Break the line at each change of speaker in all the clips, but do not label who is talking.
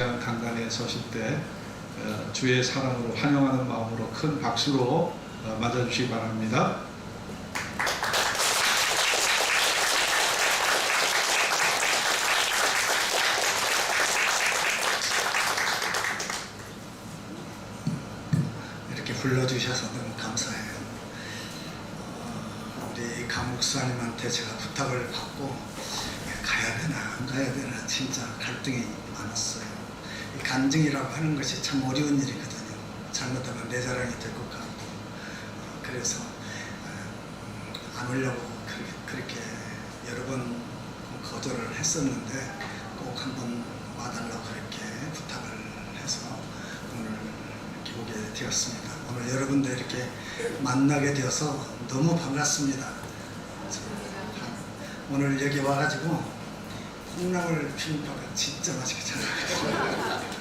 강단에 서실 때 주의 사랑으로 환영하는 마음으로 큰 박수로 맞아주시기 바랍니다.
이렇게 불러주셔서 너무 감사해요. 우리 강 목사님한테 제가 부탁을 받고 가야 되나 안 가야 되나 진짜 갈등이 많았어요. 이 간증이라고 하는 것이 참 어려운 일이거든요. 잘못하면 내 자랑이 될 것 같고 그래서 안 오려고 그렇게 여러 번 거절을 했었는데 꼭 한번 와달라고 그렇게 부탁을 해서 오늘 이렇게 오게 되었습니다. 오늘 여러분들 이렇게 만나게 되어서 너무 반갑습니다. 오늘 여기 와가지고 콩나물 비빔밥을 진짜 맛있게 잘 먹었어요.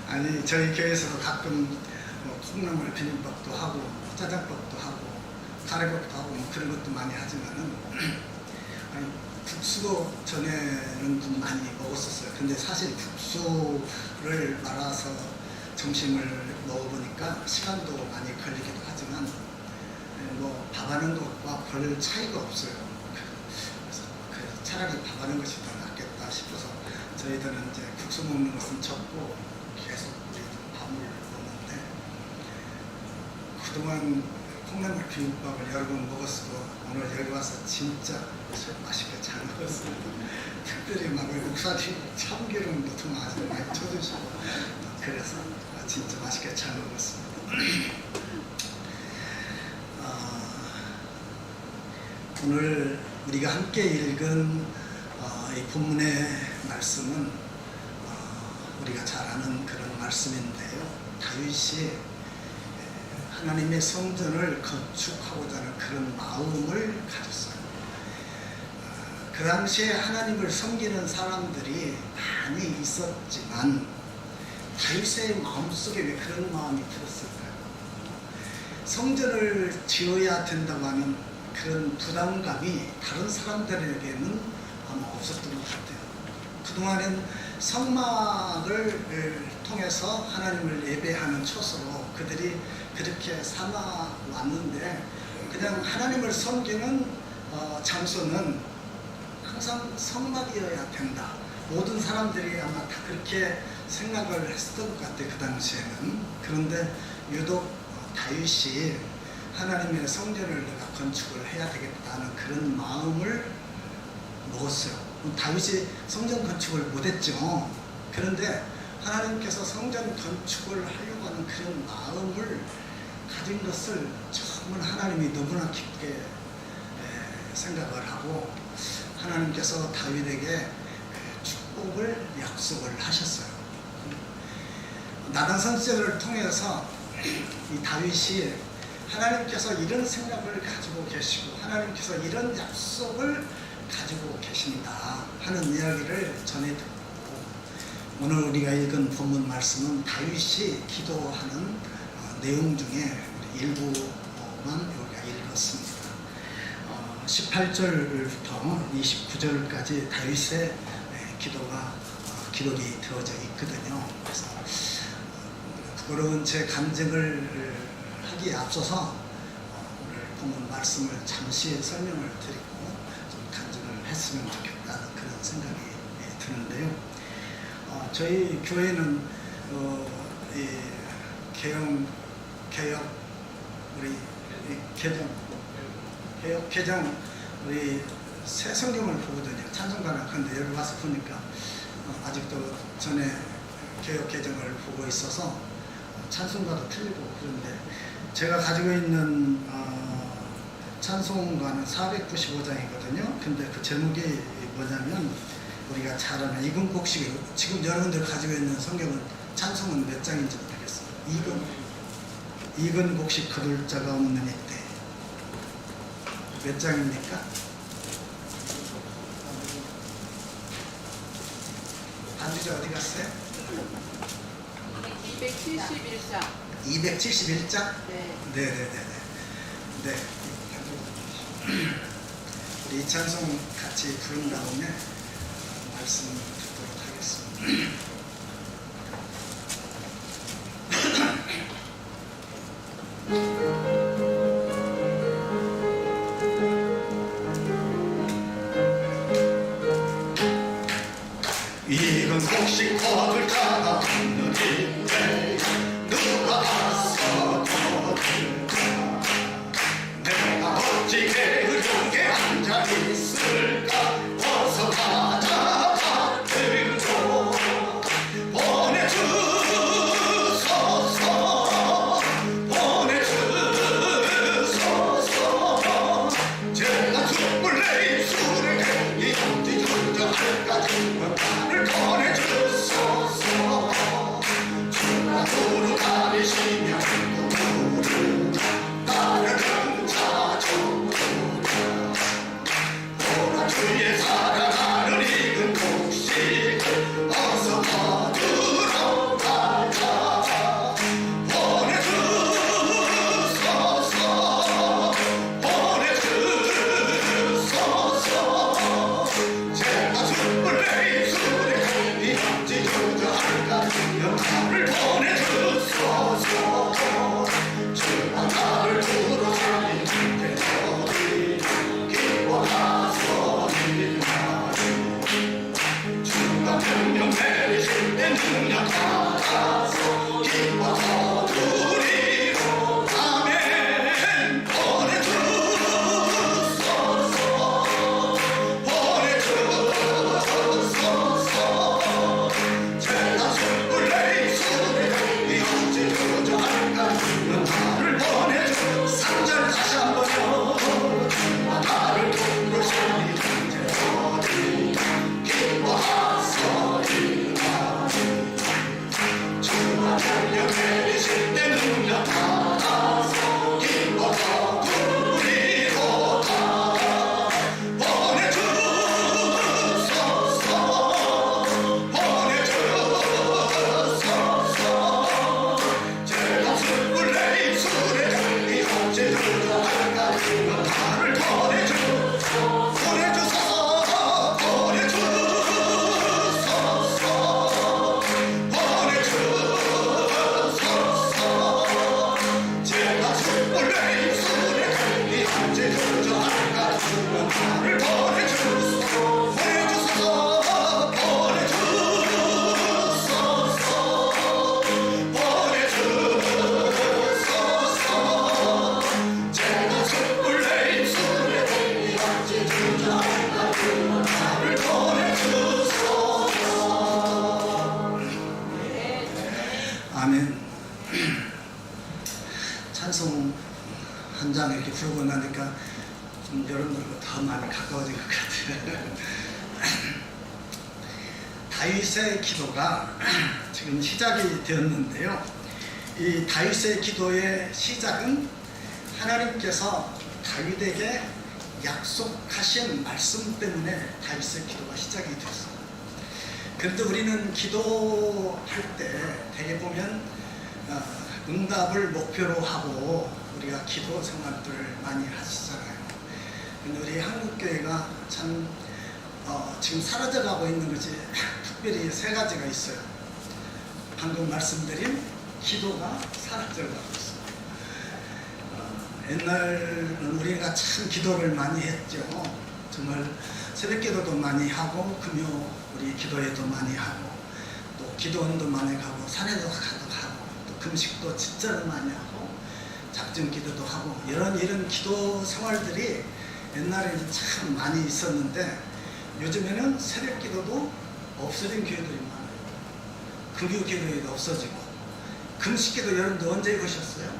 아니 저희 교회에서도 가끔 콩나물 비빔밥도 하고 짜장밥도 하고 가래밥도 하고 그런 것도 많이 하지만은 아니, 국수도 전에는 좀 많이 먹었었어요. 근데 사실 국수를 말아서 점심을 먹어보니까 시간도 많이 걸리기도 하지만 뭐 밥하는 것과 별 차이가 없어요. 그래서 차라리 밥하는 것이 더 낫겠다 싶어서 저희들은 이제 국수 먹는 것은 적고 계속 밥을 먹는데 그동안 콩나물 비빔밥을 여러 번 먹었어도 오늘 여기 와서 진짜 맛있게 잘 먹었습니다. 특별히 막 목사님 참기름도 좀 아주 많이 쳐주시고 그래서 진짜 맛있게 잘 먹었습니다. 오늘 우리가 함께 읽은 이 본문의 말씀은 우리가 잘 아는 그런 말씀인데요. 다윗이 하나님의 성전을 건축하고자 하는 그런 마음을 가졌어요. 그 당시에 하나님을 섬기는 사람들이 많이 있었지만 다윗의 마음속에 왜 그런 마음이 들었을까요? 성전을 지어야 된다고 하는 그런 부담감이 다른 사람들에게는 아마 없었던 것 같아요. 그동안엔 성막을 통해서 하나님을 예배하는 처소로 그들이 그렇게 삼아 왔는데 그냥 하나님을 섬기는 장소는 항상 성막이어야 된다. 모든 사람들이 아마 다 그렇게 생각을 했었던 것 같아요. 그 당시에는. 그런데 유독 다윗이 하나님의 성전을 내가 건축을 해야 되겠다는 그런 마음을 먹었어요. 다윗이 성전 건축을 못했죠. 그런데 하나님께서 성전 건축을 하려고 하는 그런 마음을 가진 것을 정말 하나님이 너무나 깊게 생각을 하고 하나님께서 다윗에게 축복을 약속을 하셨어요. 나단 선지자를 통해서 이 다윗이 하나님께서 이런 생각을 가지고 계시고 하나님께서 이런 약속을 가지고 계신다 하는 이야기를 전해 듣고 오늘 우리가 읽은 본문 말씀은 다윗이 기도하는 내용 중에 일부만 우리가 읽었습니다. 18절부터 29절까지 다윗의 기도가 기록이 되어져 있거든요. 그래서 부끄러운 제 간증을 하기에 앞서서 오늘 본문 말씀을 잠시 설명을 드리고 좀 간증을 했으면 좋겠다는 그런 생각이 드는데요. 저희 교회는 이 개혁 우리 개정 우리 새 성경을 보거든요. 찬송가나. 그런데 여기 와서 보니까 아직도 전에 개혁 개정을 보고 있어서 찬송가도 틀리고 그런데 제가 가지고 있는 찬송가는 495장이거든요. 근데 그 제목이 뭐냐면 우리가 잘 아는 이근곡식. 지금 여러분들 가지고 있는 성경은 찬송은 몇 장인지 모르겠어요. 이근곡식 거둘자가 없는 이때 몇 장입니까? 반주자 어디 갔어요?
271장.
271장?
네.
네네네네. 네. 우리 이 찬송 같이 부른 다음에 말씀 듣도록 하겠습니다. 이건 혹시 겁을 타가 없느니래 누가 알아서 거둘까 내가 어찌 게으르게 앉아있을까 어서 가자 들고 보내주소서 보내주소서 제가 죽을 내 입술에 괜히 엉디주저 할까지 나를 보내주소서 주가도로 다니시며 누구를 나를 찾아주라 오라 주의 사랑하는 익은 곡식 어서 거두러 가자 보내주소서 보내주소서 제가 죽을 내 입술에 이 언제 주저할까 나를 보내주소서 주가 나를 부르시는데 어디 기뻐하소니 주가 명령 내리실 때 능력 받아서 기뻐 거두리로 아멘 보내주소서 보내주소서 제가 죽을 내 입술에 이 언제 주저할까 나를 보내주 3절 다시 한번요 나를 부르시니 이제 어디 기뻐하소니 주가 명령 내리실 때 능력 받아서 기뻐 거두리로 가 보내주소서 보내주소서 제가 죽을 내 입술에 이 언제 주저할까 나를 보내주소서 보내주소서 보내주소서 제가 죽을 내 입술에 이 언제 주저할까 나를 보내주소서 보내주소서 보내주소서 제가 죽을 내 입술에 이 언제 주저할까 나를 보내주소서 아멘. 찬송 한 장 이렇게 부르고 나니까 좀 여러분들과 더 많이 가까워진 것 같아요. 다윗의 기도가 지금 시작이 되었는데요. 이 다윗의 기도의 시작은 하나님께서 다윗에게 약속하신 말씀 때문에 다윗의 기도가 시작이 됐어요. 그런데 우리는 기도할 때 대개 보면 응답을 목표로 하고 우리가 기도 생활들을 많이 하시잖아요. 근데 우리 한국교회가 참 지금 사라져가고 있는 것이 특별히 세 가지가 있어요. 방금 말씀드린 기도가 사라져가고 있어요. 옛날 우리가 참 기도를 많이 했죠. 정말 새벽 기도도 많이 하고 금요 우리 기도회도 많이 하고 또 기도원도 많이 가고 산에도 가고 또 금식도 진짜로 많이 하고 작정 기도도 하고 이런 기도 생활들이 옛날에는 참 많이 있었는데 요즘에는 새벽 기도도 없어진 교회들이 많아요. 금요 기도회도 없어지고 금식 기도 여러분들 언제 해보셨어요?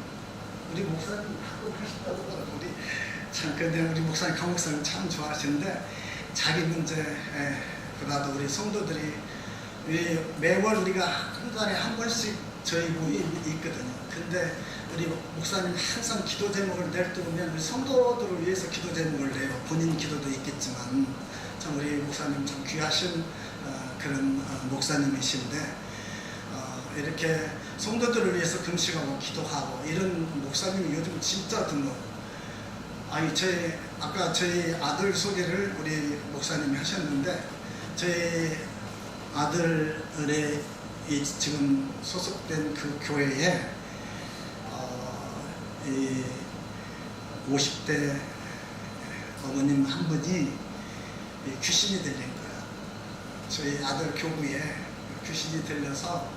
우리 목사님 하고 하셨다고 하더라고요. 근데 우리 목사님, 강 목사님 참 좋아하시는데 자기 문제보다도 우리 성도들이 매월 우리가 한 달에 한 번씩 저희 모임이 있거든요. 근데 우리 목사님 항상 기도 제목을 낼 때 보면 우리 성도들을 위해서 기도 제목을 내요. 본인 기도도 있겠지만 참 우리 목사님 참 귀하신 그런 목사님이신데 이렇게 성도들을 위해서 금식하고 기도하고 이런 목사님이 요즘 진짜 드문. 아까 저희 아들 소개를 우리 목사님이 하셨는데 저희 아들의 지금 소속된 그 교회에 이 50대 어머님 한 분이 귀신이 들린 거예요. 저희 아들 교구에 귀신이 들려서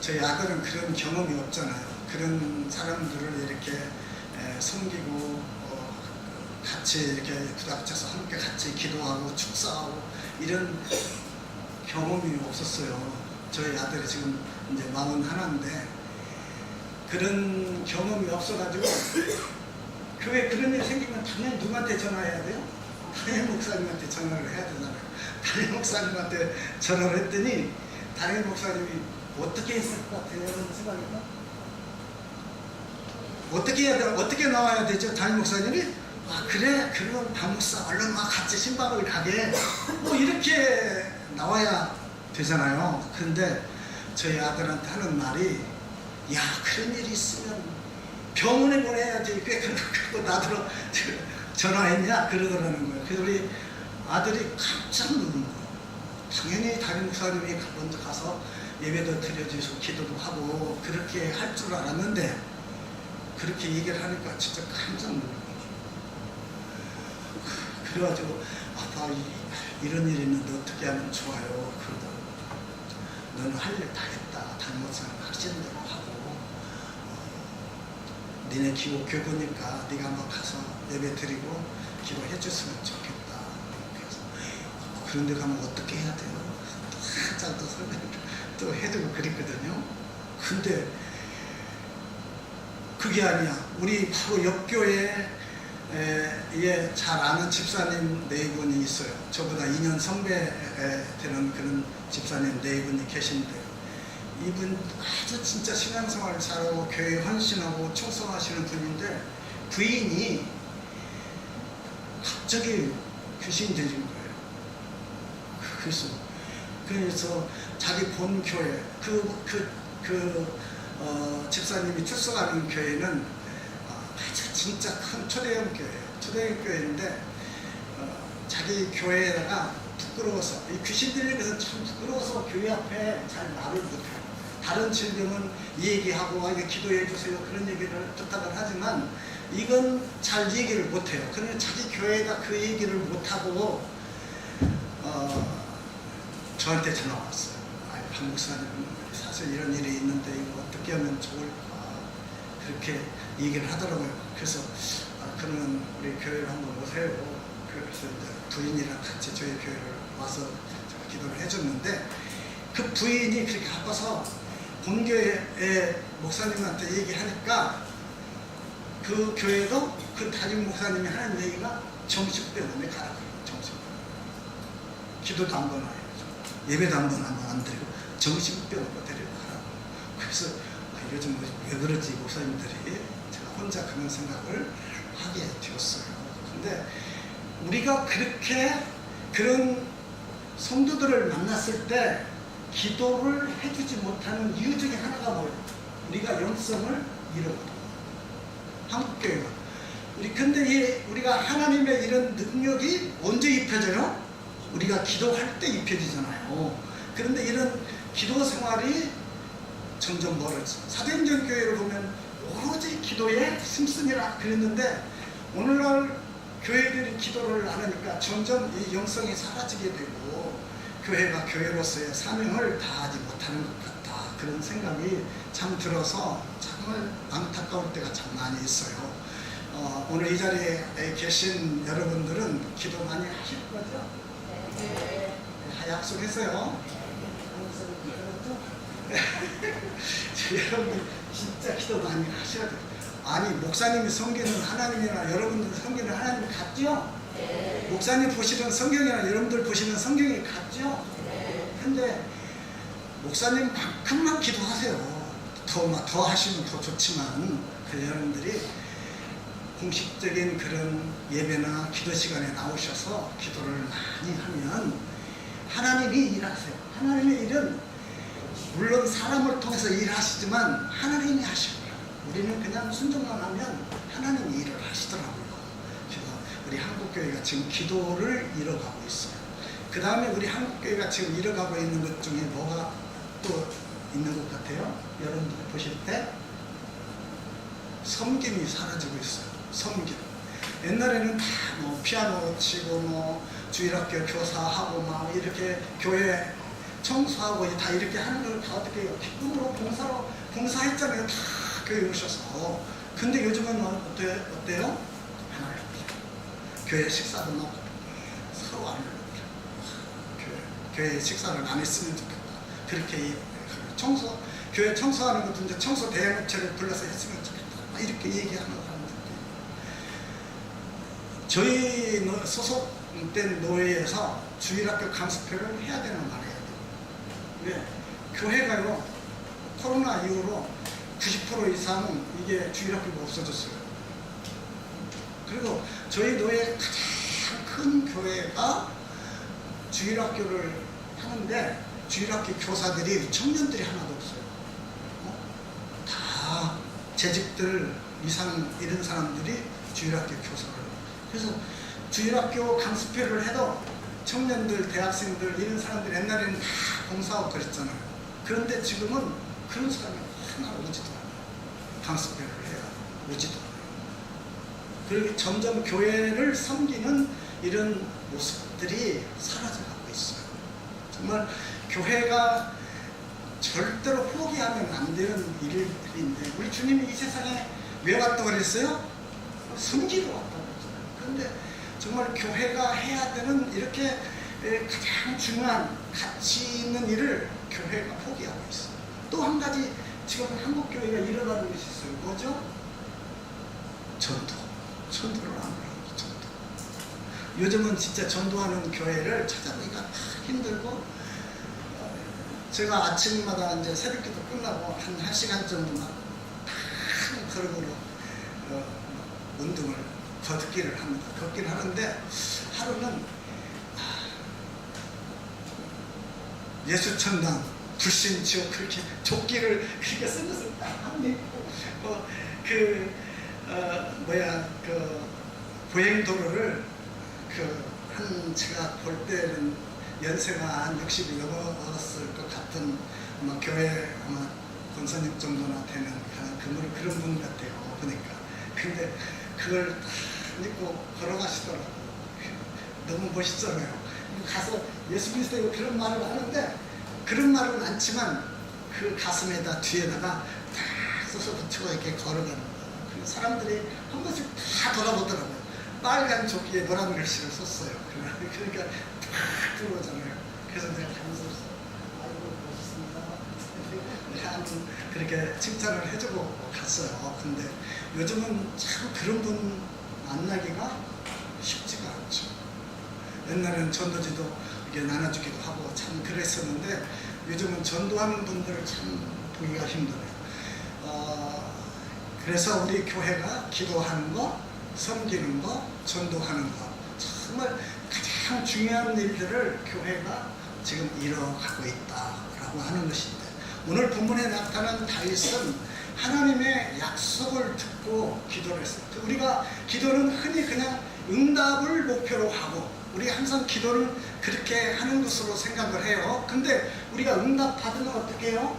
저희 아들은 그런 경험이 없잖아요. 그런 사람들을 이렇게 섬기고 같이 이렇게 부닥쳐서 함께 같이 기도하고 축사하고 이런 경험이 없었어요. 저희 아들이 지금 이제 41인데 그런 경험이 없어가지고 교회 그런 일 생기면 당연히 누구한테 전화해야 돼요? 담임 목사님한테 전화를 해야 되잖아요. 담임 목사님한테 전화를 했더니 담임 목사님이 어떻게 했을 것 같아요? 여러분 생각해봐. 어떻게 해야 돼? 어떻게 나와야 되죠? 담임 목사님이 아 그래? 그럼 담 목사 얼른 막 같이 신방을 가게 뭐 이렇게 나와야 되잖아요. 근데 저희 아들한테 하는 말이 야 그런 일이 있으면 병원에 보내야지 왜 그러고 나더러 전화했냐 그러더라는 거예요. 그래서 우리 아들이 깜짝 놀란 거예요. 당연히 담임 목사님이 먼저 가서 예배도 드려주시고 기도도 하고 그렇게 할 줄 알았는데 그렇게 얘기를 하니까 진짜 깜짝 놀란 거예요. 그래가지고 아빠 이런 일이 있는데 어떻게 하면 좋아요? 그러더라고요. 너는 할 일 다 했다. 담임 목사님 하시는 대로 하고 니네 교구니까 네가 한번 가서 예배 드리고 기도해 줬으면 좋겠다. 그래서 그런 데 가면 어떻게 해야 돼요? 한참 또 설명을 또 해주고 그랬거든요. 근데 그게 아니야. 우리 바로 옆교회에 잘 아는 집사님 네 분이 있어요. 저보다 2년 선배 되는 그런 집사님 네 분이 계신데 이분 아주 진짜 신앙생활을 잘하고 교회에 헌신하고 충성하시는 분인데 부인이 갑자기 귀신이 들린 거예요. 그래서 자기 본 교회 집사님이 출석하는 교회는 아주 진짜 큰 초대형 교회예요. 초대형 교회인데 자기 교회에다가 부끄러워서 이 귀신 들리는 것은 참 부끄러워서 교회 앞에 잘 말을 못해요. 다른 질병은 얘기하고 이게 기도해 주세요 그런 얘기를 부탁을 하지만 이건 잘 얘기를 못해요. 그러면 자기 교회에다 그 얘기를 못하고 저한테 전화 왔어요. 박 목사님 사실 이런 일이 있는데 이거 어떻게 하면 좋을까 그렇게 얘기를 하더라고요. 그래서 그러면 우리 교회를 한번 오세요. 그래서 이제 부인이랑 같이 저희 교회를 와서 기도를 해줬는데 그 부인이 그렇게 아파서 본교회 목사님한테 얘기하니까 그 교회도 그 담임 목사님이 하는 얘기가 정신병원에 가라고 해요. 정신병원. 기도도 한 번 안 해요. 예배도 한 번 안 드리고 정신병원으로 데리고 가라고. 그래서 요즘 왜 그러지 목사님들이 제가 혼자 그런 생각을 하게 되었어요. 근데 우리가 그렇게 그런 성도들을 만났을 때 기도를 해주지 못하는 이유 중에 하나가 뭐예요? 우리가 영성을 잃어버려요. 한국교회가. 근데 우리가 하나님의 이런 능력이 언제 입혀져요? 우리가 기도할 때 입혀지잖아요. 그런데 이런 기도 생활이 점점 멀어져. 사도행전 교회를 보면 오로지 기도에 힘쓰니라 그랬는데 오늘날 교회들이 기도를 안 하니까 점점 이 영성이 사라지게 되고 교회가 교회로서의 사명을 다하지 못하는 것 같다. 그런 생각이 참 들어서 정말 안타까울 때가 참 많이 있어요. 오늘 이 자리에 계신 여러분들은 기도 많이 하실 거죠? 네. 약속했어요. 여러분 진짜 기도 많이 하셔야 돼요. 아니 목사님이 섬기는 하나님이나 여러분들 섬기는 하나님 같죠? 네. 목사님 보시는 성경이나 여러분들 보시는 성경이 같죠? 네. 근데 목사님만큼만 기도하세요. 더 하시면 더 좋지만 여러분들이 공식적인 그런 예배나 기도 시간에 나오셔서 기도를 많이 하면 하나님이 일하세요. 하나님의 일은 물론 사람을 통해서 일하시지만 하나님이 하시고요. 우리는 그냥 순종만 하면 하나님이 일을 하시더라고요. 그래서 우리 한국교회가 지금 기도를 잃어가고 있어요. 그 다음에 우리 한국교회가 지금 잃어가고 있는 것 중에 뭐가 또 있는 것 같아요? 여러분들 보실 때 섬김이 사라지고 있어요. 섬김. 옛날에는 다 뭐 피아노 치고 뭐 주일학교 교사하고 막 이렇게 교회 청소하고 다 이렇게 하는 걸 다 어떻게 해요? 기쁨으로 봉사했잖아요. 다 교회 오셔서. 근데 요즘은 어때요? 하나를 교회 식사도 먹고 서로 안 올려요. 교회 식사를 안 했으면 좋겠다. 그렇게 교회 청소하는 것도 이제 청소 대행업체를 불러서 했으면 좋겠다. 이렇게 얘기하는 사람들도 저희 소속된 노회에서 주일학교 강습회를 해야 되는 말이에요. 왜? 교회가요, 코로나 이후로 90% 이상 이게 주일학교가 없어졌어요. 그리고 저희 노회의 가장 큰 교회가 주일학교를 하는데 주일학교 교사들이 청년들이 하나도 없어요. 다 재직들 이상 이런 사람들이 주일학교 교사를. 그래서 주일학교 강습회를 해도 청년들, 대학생들 이런 사람들 옛날에는 다 봉사하고 그랬잖아요. 그런데 지금은 그런 사람이 하나 오지도 않아요. 강습회를 해야 오지도 않아요. 그리고 점점 교회를 섬기는 이런 모습들이 사라져가고 있어요. 정말 교회가 절대로 포기하면 안 되는 일들인데 우리 주님이 이 세상에 왜 왔다고 그랬어요? 섬기러 왔다고 그랬잖아요. 그런데 정말 교회가 해야 되는 이렇게 가장 중요한 가치 있는 일을 교회가 포기하고 있어요. 또 한 가지 지금 한국교회가 잃어가는 것이 있어요. 뭐죠? 전도. 전도를 안 하고 전도. 요즘은 진짜 전도하는 교회를 찾아보기가 다 힘들고 제가 아침마다 이제 새벽기도 끝나고 한 1시간 정도만 큰 걸음으로 운동을 걷기를 합니다. 걷기를 하는데 하루는 예수천당 불신지옥 그렇게 조끼를 그렇게 쓴 것을 딱 입고 보행도로를 제가 볼 때는 연세가 한 60이 넘었을 것 같은 아마 교회 아마 권사님 정도나 되는 그런 분 같아요. 보니까. 근데 그걸 다 입고 걸어가시더라고요. 너무 멋있잖아요. 가서 예수 그리스도 그런 말을 하는데 그런 말은 않지만 그 가슴에다 뒤에다가 다 써서 붙이고 이렇게 걸어가는 거예요. 그리고 사람들이 한 번씩 다 돌아보더라고요. 빨간 조끼에 노란 글씨를 썼어요. 그러니까 탁 들어오잖아요. 그래서 내가 가면서 아이고 멋있습니다. 아무튼 그렇게 칭찬을 해주고 갔어요. 근데 요즘은 참 그런 분 만나기가 쉽지가 않죠. 옛날에는 전도지도 이렇게 나눠주기도 하고 참 그랬었는데 요즘은 전도하는 분들을 참 보기가 힘들어요. 그래서 우리 교회가 기도하는 거, 섬기는 거, 전도하는 거 정말 가장 중요한 일들을 교회가 지금 이뤄가고 있다라고 하는 것인데 오늘 본문에 나타난 다윗은 하나님의 약속을 듣고 기도를 했어요. 우리가 기도는 흔히 그냥 응답을 목표로 하고 우리 항상 기도를 그렇게 하는 것으로 생각을 해요. 근데 우리가 응답 받으면 어떻게 해요?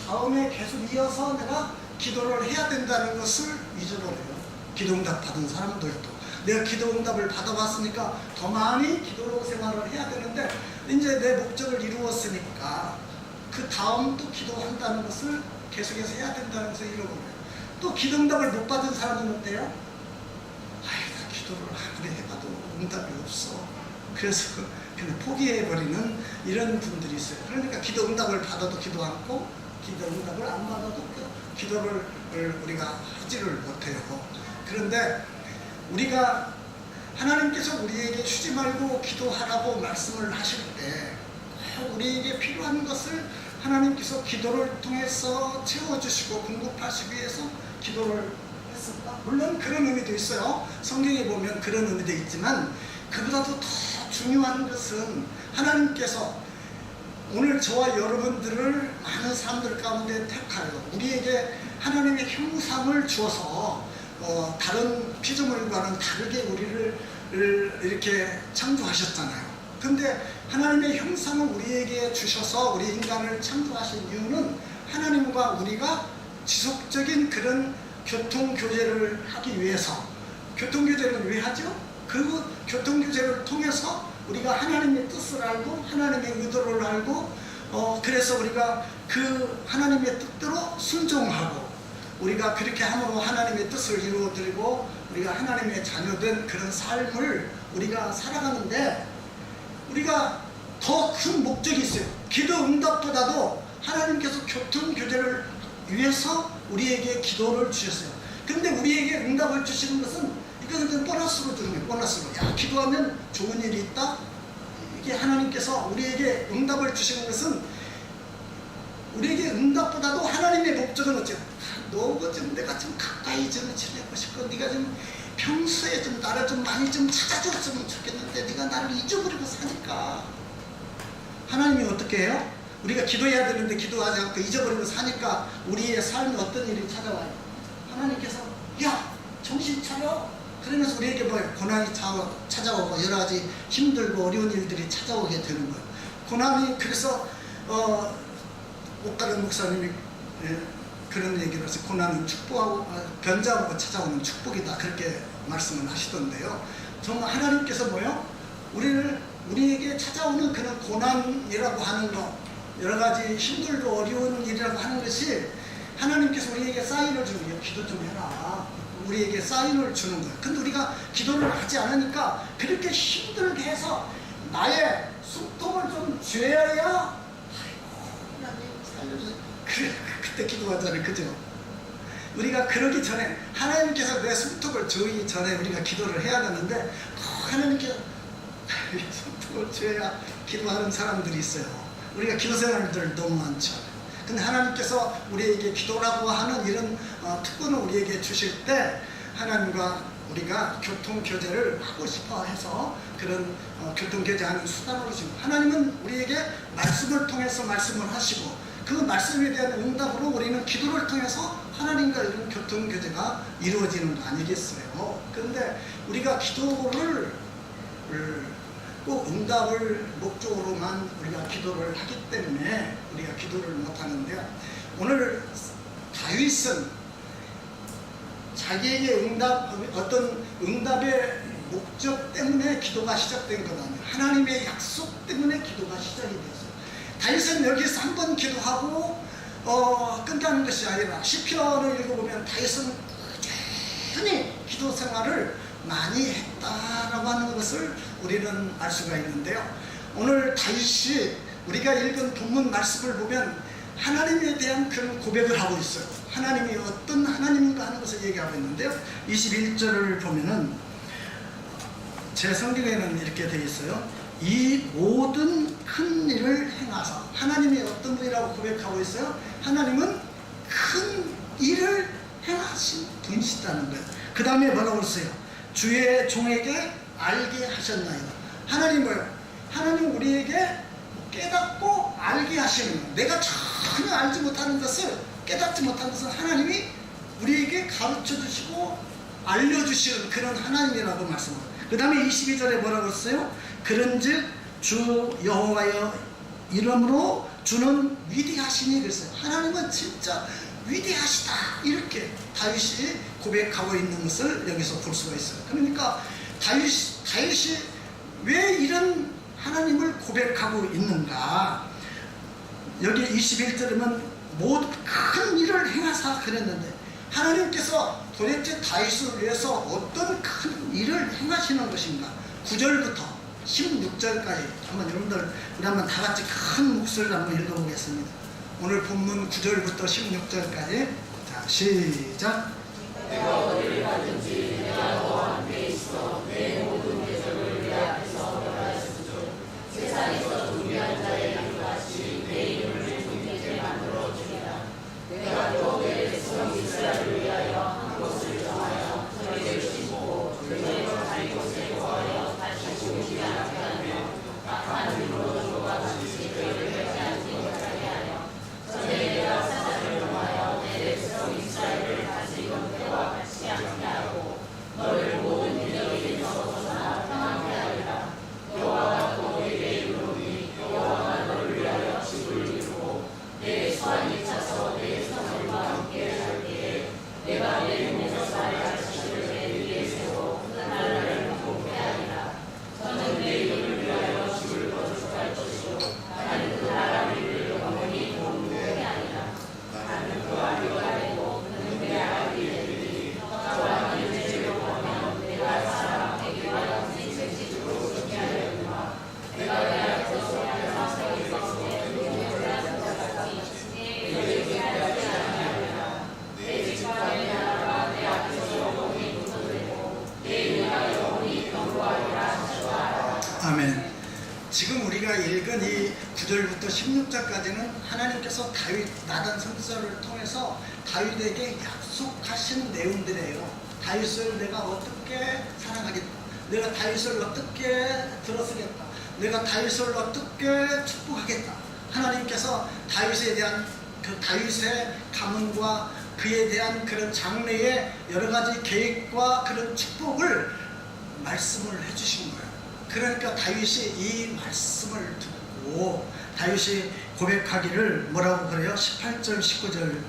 다음에 계속 이어서 내가 기도를 해야 된다는 것을 잊어버려요. 기도 응답 받은 사람들도 내가 기도 응답을 받아봤으니까 더 많이 기도 생활을 해야 되는데 이제 내 목적을 이루었으니까 그 다음 또 기도한다는 것을 계속해서 해야 된다는 것을 잃어버려요. 또 기도 응답을 못 받은 사람은 어때요? 나 기도를 아무리 해봐도 응답이 없어. 그래서 그냥 포기해버리는 이런 분들이 있어요. 그러니까 기도 응답을 받아도 기도 않고 기도 응답을 안 받아도 기도를 우리가 하지를 못해요. 그런데 우리가 하나님께서 우리에게 쉬지 말고 기도하라고 말씀을 하실 때 우리에게 필요한 것을 하나님께서 기도를 통해서 채워주시고 공급하시기 위해서 기도를 했습니다. 물론 그런 의미도 있어요. 성경에 보면 그런 의미도 있지만 그보다도 더 중요한 것은 하나님께서 오늘 저와 여러분들을 많은 사람들 가운데 택하여 우리에게 하나님의 형상을 주어서 다른 피조물과는 다르게 우리를 이렇게 창조하셨잖아요. 근데 하나님의 형상을 우리에게 주셔서 우리 인간을 창조하신 이유는 하나님과 우리가 지속적인 그런 교통교제를 하기 위해서. 교통교제를 왜 하죠? 그 교통교제를 통해서 우리가 하나님의 뜻을 알고 하나님의 의도를 알고 그래서 우리가 그 하나님의 뜻대로 순종하고 우리가 그렇게 함으로 하나님의 뜻을 이루어드리고 우리가 하나님의 자녀된 그런 삶을 우리가 살아가는데 우리가 더 큰 목적이 있어요. 기도 응답보다도 하나님께서 교통교제를 위해서 우리에게 기도를 주셨어요. 근데 우리에게 응답을 주시는 것은 이것은 보너스로 주는 거예요. 보너스로. 야, 기도하면 좋은 일이 있다. 이게 하나님께서 우리에게 응답을 주시는 것은 우리에게 응답보다도 하나님의 목적은 어째요? 너 좀 내가 좀 가까이 좀 지내고 싶고 네가 좀 평소에 좀 나를 좀 많이 좀 찾아줬으면 좋겠는데 네가 나를 잊어버리고 사니까. 하나님이 어떻게 해요? 우리가 기도해야 되는데 기도하지 않고 잊어버리고 사니까 우리의 삶에 어떤 일이 찾아와요? 하나님께서 야 정신 차려. 그러면서 우리에게 뭐예요? 고난이 찾아오고 여러 가지 힘들고 어려운 일들이 찾아오게 되는 거예요. 고난이 그래서 옥가른 목사님이 그런 얘기를 해서 고난은 축복하고 변자하고 찾아오는 축복이다 그렇게 말씀을 하시던데요. 정말 하나님께서 뭐예요? 우리에게 찾아오는 그런 고난이라고 하는 것, 여러 가지 힘들고 어려운 일이라고 하는 것이 하나님께서 우리에게 사인을 주는 거예요. 기도 좀 해라. 우리에게 사인을 주는 거예요. 근데 우리가 기도를 하지 않으니까 그렇게 힘들게 해서 나의 숨통을 좀 죄어야 아이고 하나님 살려주세요. 그때 기도하잖아요. 그죠? 우리가 그러기 전에 하나님께서 내 숨통을 조이기 전에 우리가 기도를 해야 되는데 하나님께서 숨통을 죄야 기도하는 사람들이 있어요. 우리가 기도 생활들 너무 많죠. 근데 하나님께서 우리에게 기도라고 하는 이런 특권을 우리에게 주실 때 하나님과 우리가 교통교제를 하고 싶어 해서 그런 교통교제하는 수단으로 지금 하나님은 우리에게 말씀을 통해서 말씀을 하시고 그 말씀에 대한 응답으로 우리는 기도를 통해서 하나님과 이런 교통교제가 이루어지는 거 아니겠어요? 그런데 우리가 기도를 꼭 응답을 목적으로만 우리가 기도를 하기 때문에 우리가 기도를 못하는데요. 오늘 다윗은 자기에게 어떤 응답의 목적 때문에 기도가 시작된 것 아니에요. 하나님의 약속 때문에 기도가 시작이 되었어요. 다윗은 여기서 한 번 기도하고 끝나는 것이 아니라 시편을 읽어보면 다윗은 꾸준히 기도 생활을 많이 했다라고 하는 것을 우리는 알 수가 있는데요. 오늘 다윗이 우리가 읽은 본문 말씀을 보면 하나님에 대한 그런 고백을 하고 있어요. 하나님이 어떤 하나님인가 하는 것을 얘기하고 있는데요. 21절을 보면은 제 성경에는 이렇게 되어 있어요. 이 모든 큰 일을 행하사. 하나님이 어떤 분이라고 고백하고 있어요? 하나님은 큰 일을 행하신 분이시다는 거예요. 그 다음에 뭐라고 했어요? 주의 종에게 알게 하셨나이다. 하나님 뭐예요? 하나님 우리에게 깨닫고 알게 하시는 거예요. 내가 전혀 알지 못하는 것을, 깨닫지 못하는 것을 하나님이 우리에게 가르쳐 주시고 알려주시는 그런 하나님이라고 말씀합니다. 그 다음에 22절에 뭐라고 했어요? 그런즉 주 여호와의 이름으로 주는 위대하시니 그랬어요. 하나님은 진짜 위대하시다 이렇게 다윗이 고백하고 있는 것을 여기서 볼 수가 있어요. 그러니까 다윗이 왜 이런 하나님을 고백하고 있는가? 여기 21절에는 모든 큰 일을 행하사 그랬는데 하나님께서 도대체 다윗을 위해서 어떤 큰 일을 행하시는 것인가? 9절부터 16절까지 한번 여러분들 우리 한번 다 같이 큰 목소리로 한번 읽어보겠습니다. 오늘 본문 9절부터 16절까지 자 시작.
내가 어디를 가든지 내가 너와 함께 있어 내 모든 대적을 내 앞에서 멸하였으므로 세상에서 존귀한 자의 이름같이 내 이름을 존귀하게 만들어 주리라. 내가 또 내 백성 이스라엘을 위하여 한 곳을 정하여 저희를 씻고 저희를 갈 곳에 거하여 다시 오지 않게 하며 악한 이름으로와 같이 저희를 회개하지 못하게 하여 전에 내가 사자를 정하여 내 백성 이스라엘을 다스리던 때와 같지 않게 하고
9절부터 16절까지는 하나님께서 다윗 나단 선지자를 통해서 다윗에게 약속하신 내용들이에요. 다윗을 내가 어떻게 사랑하겠다, 내가 다윗을 어떻게 들어서겠다, 내가 다윗을 어떻게 축복하겠다. 하나님께서 다윗에 대한 그 다윗의 가문과 그에 대한 그런 장래의 여러 가지 계획과 그런 축복을 말씀을 해주신 거예요. 그러니까 다윗이 이 말씀을 듣고 다윗이 고백하기를 뭐라고 그래요? 18절 19절을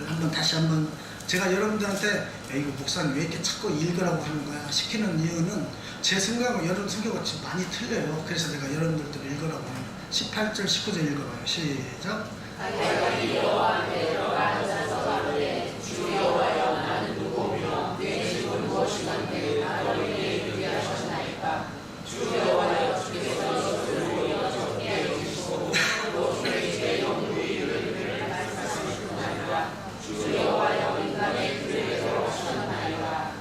한번 다시 한번 제가 여러분들한테 이거 목사님 왜 이렇게 자꾸 읽으라고 하는 거야 시키는 이유는 제 성경하고 여러분 성경과 많이 틀려요. 그래서 내가 여러분들도 읽으라고 하는 거예요. 18절 19절 읽어봐요. 시작.
다윗이 여호와 앞에 들어가 앉아서 가로되 주 여호와여 나는 누구며 내 집은 무엇이간데 나를 위해 이르게 하셨나이까. 주 여호와여 주께서 이것을 보여 적게 여기시고 또 주의 집에 영구이를 말씀하시구나이다. 주 여호와여 인간의 길에서 하셨나이다.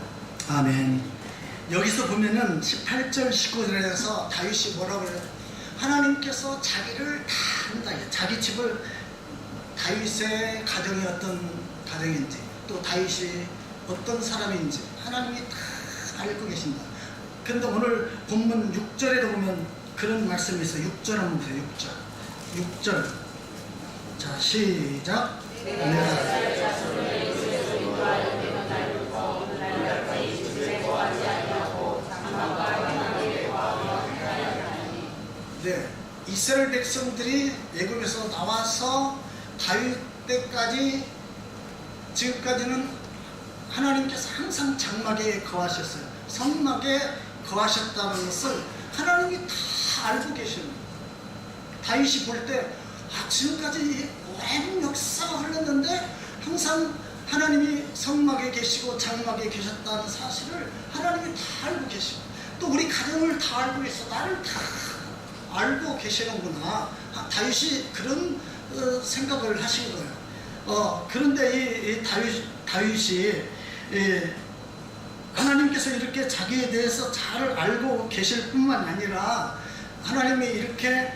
아멘. 여기서 보면은 18절 19절에서 다윗이 뭐라고 해요? 하나님께서 자기를 다 한다. 자기 집을 다윗의 가정이 어떤 가정인지 또 다윗이 어떤 사람인지 하나님이 다 알고 계신다. 그런데 오늘 본문 6절에도 보면 그런 말씀이 있어요. 6절 한번 보세요. 6절. 자, 시작. 내가
자손을 주에서 인도하여 내가 나를 거 날까지 주에 거하지 아니하고 장막과 향하게 거하며 하나니.
네, 이스라엘 백성들이 애굽에서 나와서 다윗 때까지 지금까지는 하나님께서 항상 장막에 거하셨어요. 성막에 거하셨다는 것을 하나님이 다 알고 계시는 거예요. 다윗이 볼 때 지금까지 오랜 역사가 흘렀는데 항상 하나님이 성막에 계시고 장막에 계셨다는 사실을 하나님이 다 알고 계시고 또 우리 가정을 다 알고 계셔 나를 다 알고 계시는구나. 다윗이 그런 생각을 하신 거예요. 그런데 이 다윗이 하나님께서 이렇게 자기에 대해서 잘 알고 계실 뿐만 아니라 하나님이 이렇게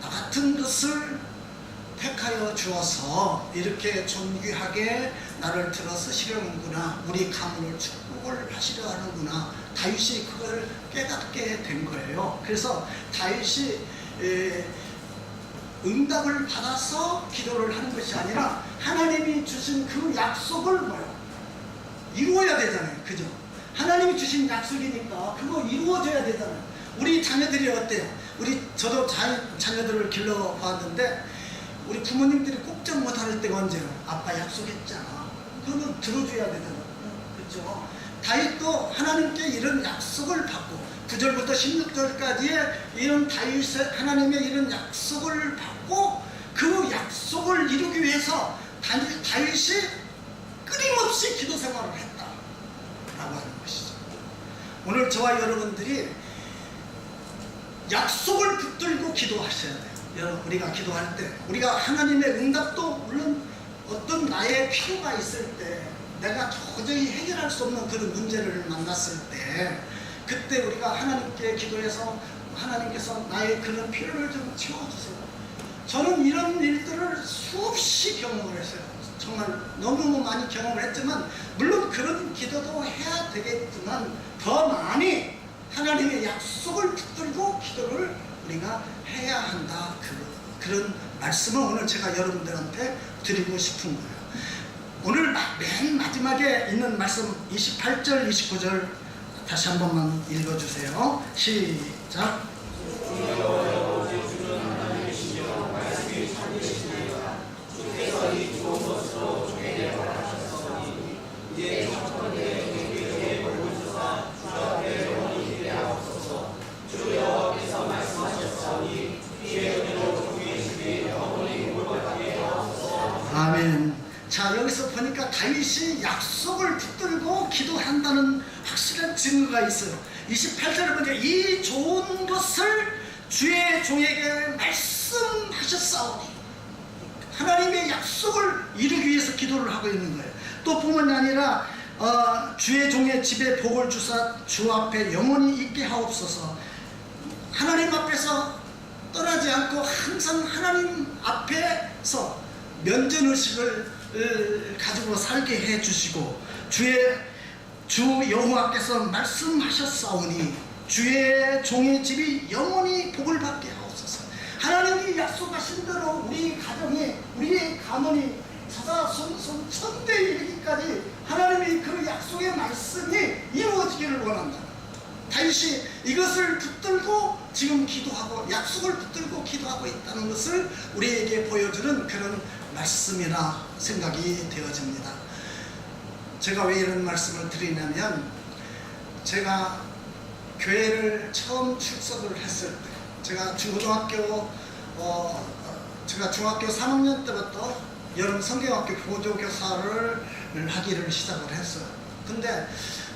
나 같은 것을 택하여 주어서 이렇게 존귀하게 나를 들어 쓰시려는구나, 우리 가문을 축복을 하시려 하는구나. 다윗이 그걸 깨닫게 된 거예요. 그래서 다윗이 응답을 받아서 기도를 하는 것이 아니라 하나님이 주신 그 약속을 뭐요? 이루어야 되잖아요. 그죠? 하나님이 주신 약속이니까 그거 이루어져야 되잖아요. 우리 자녀들이 어때요? 저도 자녀들을 길러봤는데 우리 부모님들이 꼭정 못할 때가 언제요? 아빠 약속했잖아. 그거는 들어줘야 되잖아요. 그렇죠? 다윗도 하나님께 이런 약속을 받고 9절부터 16절까지의 이런 하나님의 이런 약속을 받고 그 약속을 이루기 위해서 다윗이 끊임없이 기도 생활을 했다라고 하는 것이죠. 오늘 저와 여러분들이 약속을 붙들고 기도하셔야 돼요. 여러분, 우리가 기도할 때 우리가 하나님의 응답도 물론 어떤 나의 필요가 있을 때 내가 도저히 해결할 수 없는 그런 문제를 만났을 때 그때 우리가 하나님께 기도해서 하나님께서 나의 그런 필요를 좀 채워주세요. 저는 이런 일들을 수없이 경험을 했어요. 정말 너무 많이 경험을 했지만 물론 그런 기도도 해야 되겠지만 더 많이 하나님의 약속을 붙들고 기도를 우리가 해야 한다. 그런 말씀을 오늘 제가 여러분들한테 드리고 싶은 거예요. 오늘 맨 마지막에 있는 말씀 28절 29절 다시 한 번만 읽어주세요. 시작. 아멘. 자, 여기서 보니까 다윗이 약속을 붙들고 기도한다는 확실한 증거가 있어요. 28절에 보니까 이 좋은 것을 주의 종에게 말씀하셨사오니 하나님의 약속을 이루기 위해서 기도를 하고 있는 거예요. 또 뿐만 아니라 주의 종의 집에 복을 주사 주 앞에 영원히 있게 하옵소서. 하나님 앞에서 떠나지 않고 항상 하나님 앞에서 면전의식을 가지고 살게 해주시고 주 여호와께서 말씀하셨사오니 주의 종의 집이 영원히 복을 받게 하옵소서. 하나님이 약속하신 대로 우리 가정이, 우리의 가문이 자자손손 천대에 이르기까지 하나님이 그 약속의 말씀이 이루어지기를 원한다. 다윗이 이것을 붙들고 지금 기도하고 약속을 붙들고 기도하고 있다는 것을 우리에게 보여주는 그런 말씀이라 생각이 되어집니다. 제가 왜 이런 말씀을 드리냐면, 제가 교회를 처음 출석을 했을 때, 제가 중학교 3학년 때부터 여름 성경학교 보조교사를 하기를 시작을 했어요. 근데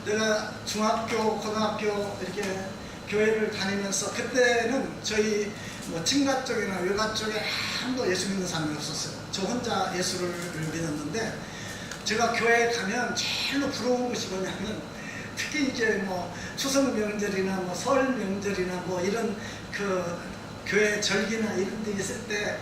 내가 중학교, 고등학교 이렇게 교회를 다니면서, 그때는 저희 친가 쪽이나 외가 쪽에 아무도 예수 믿는 사람이 없었어요. 저 혼자 예수를 믿었는데, 제가 교회에 가면 제일로 부러운 것이 뭐냐면, 특히 이제 추석 명절이나 설 명절이나 이런 그 교회 절기나 이런 데 있을 때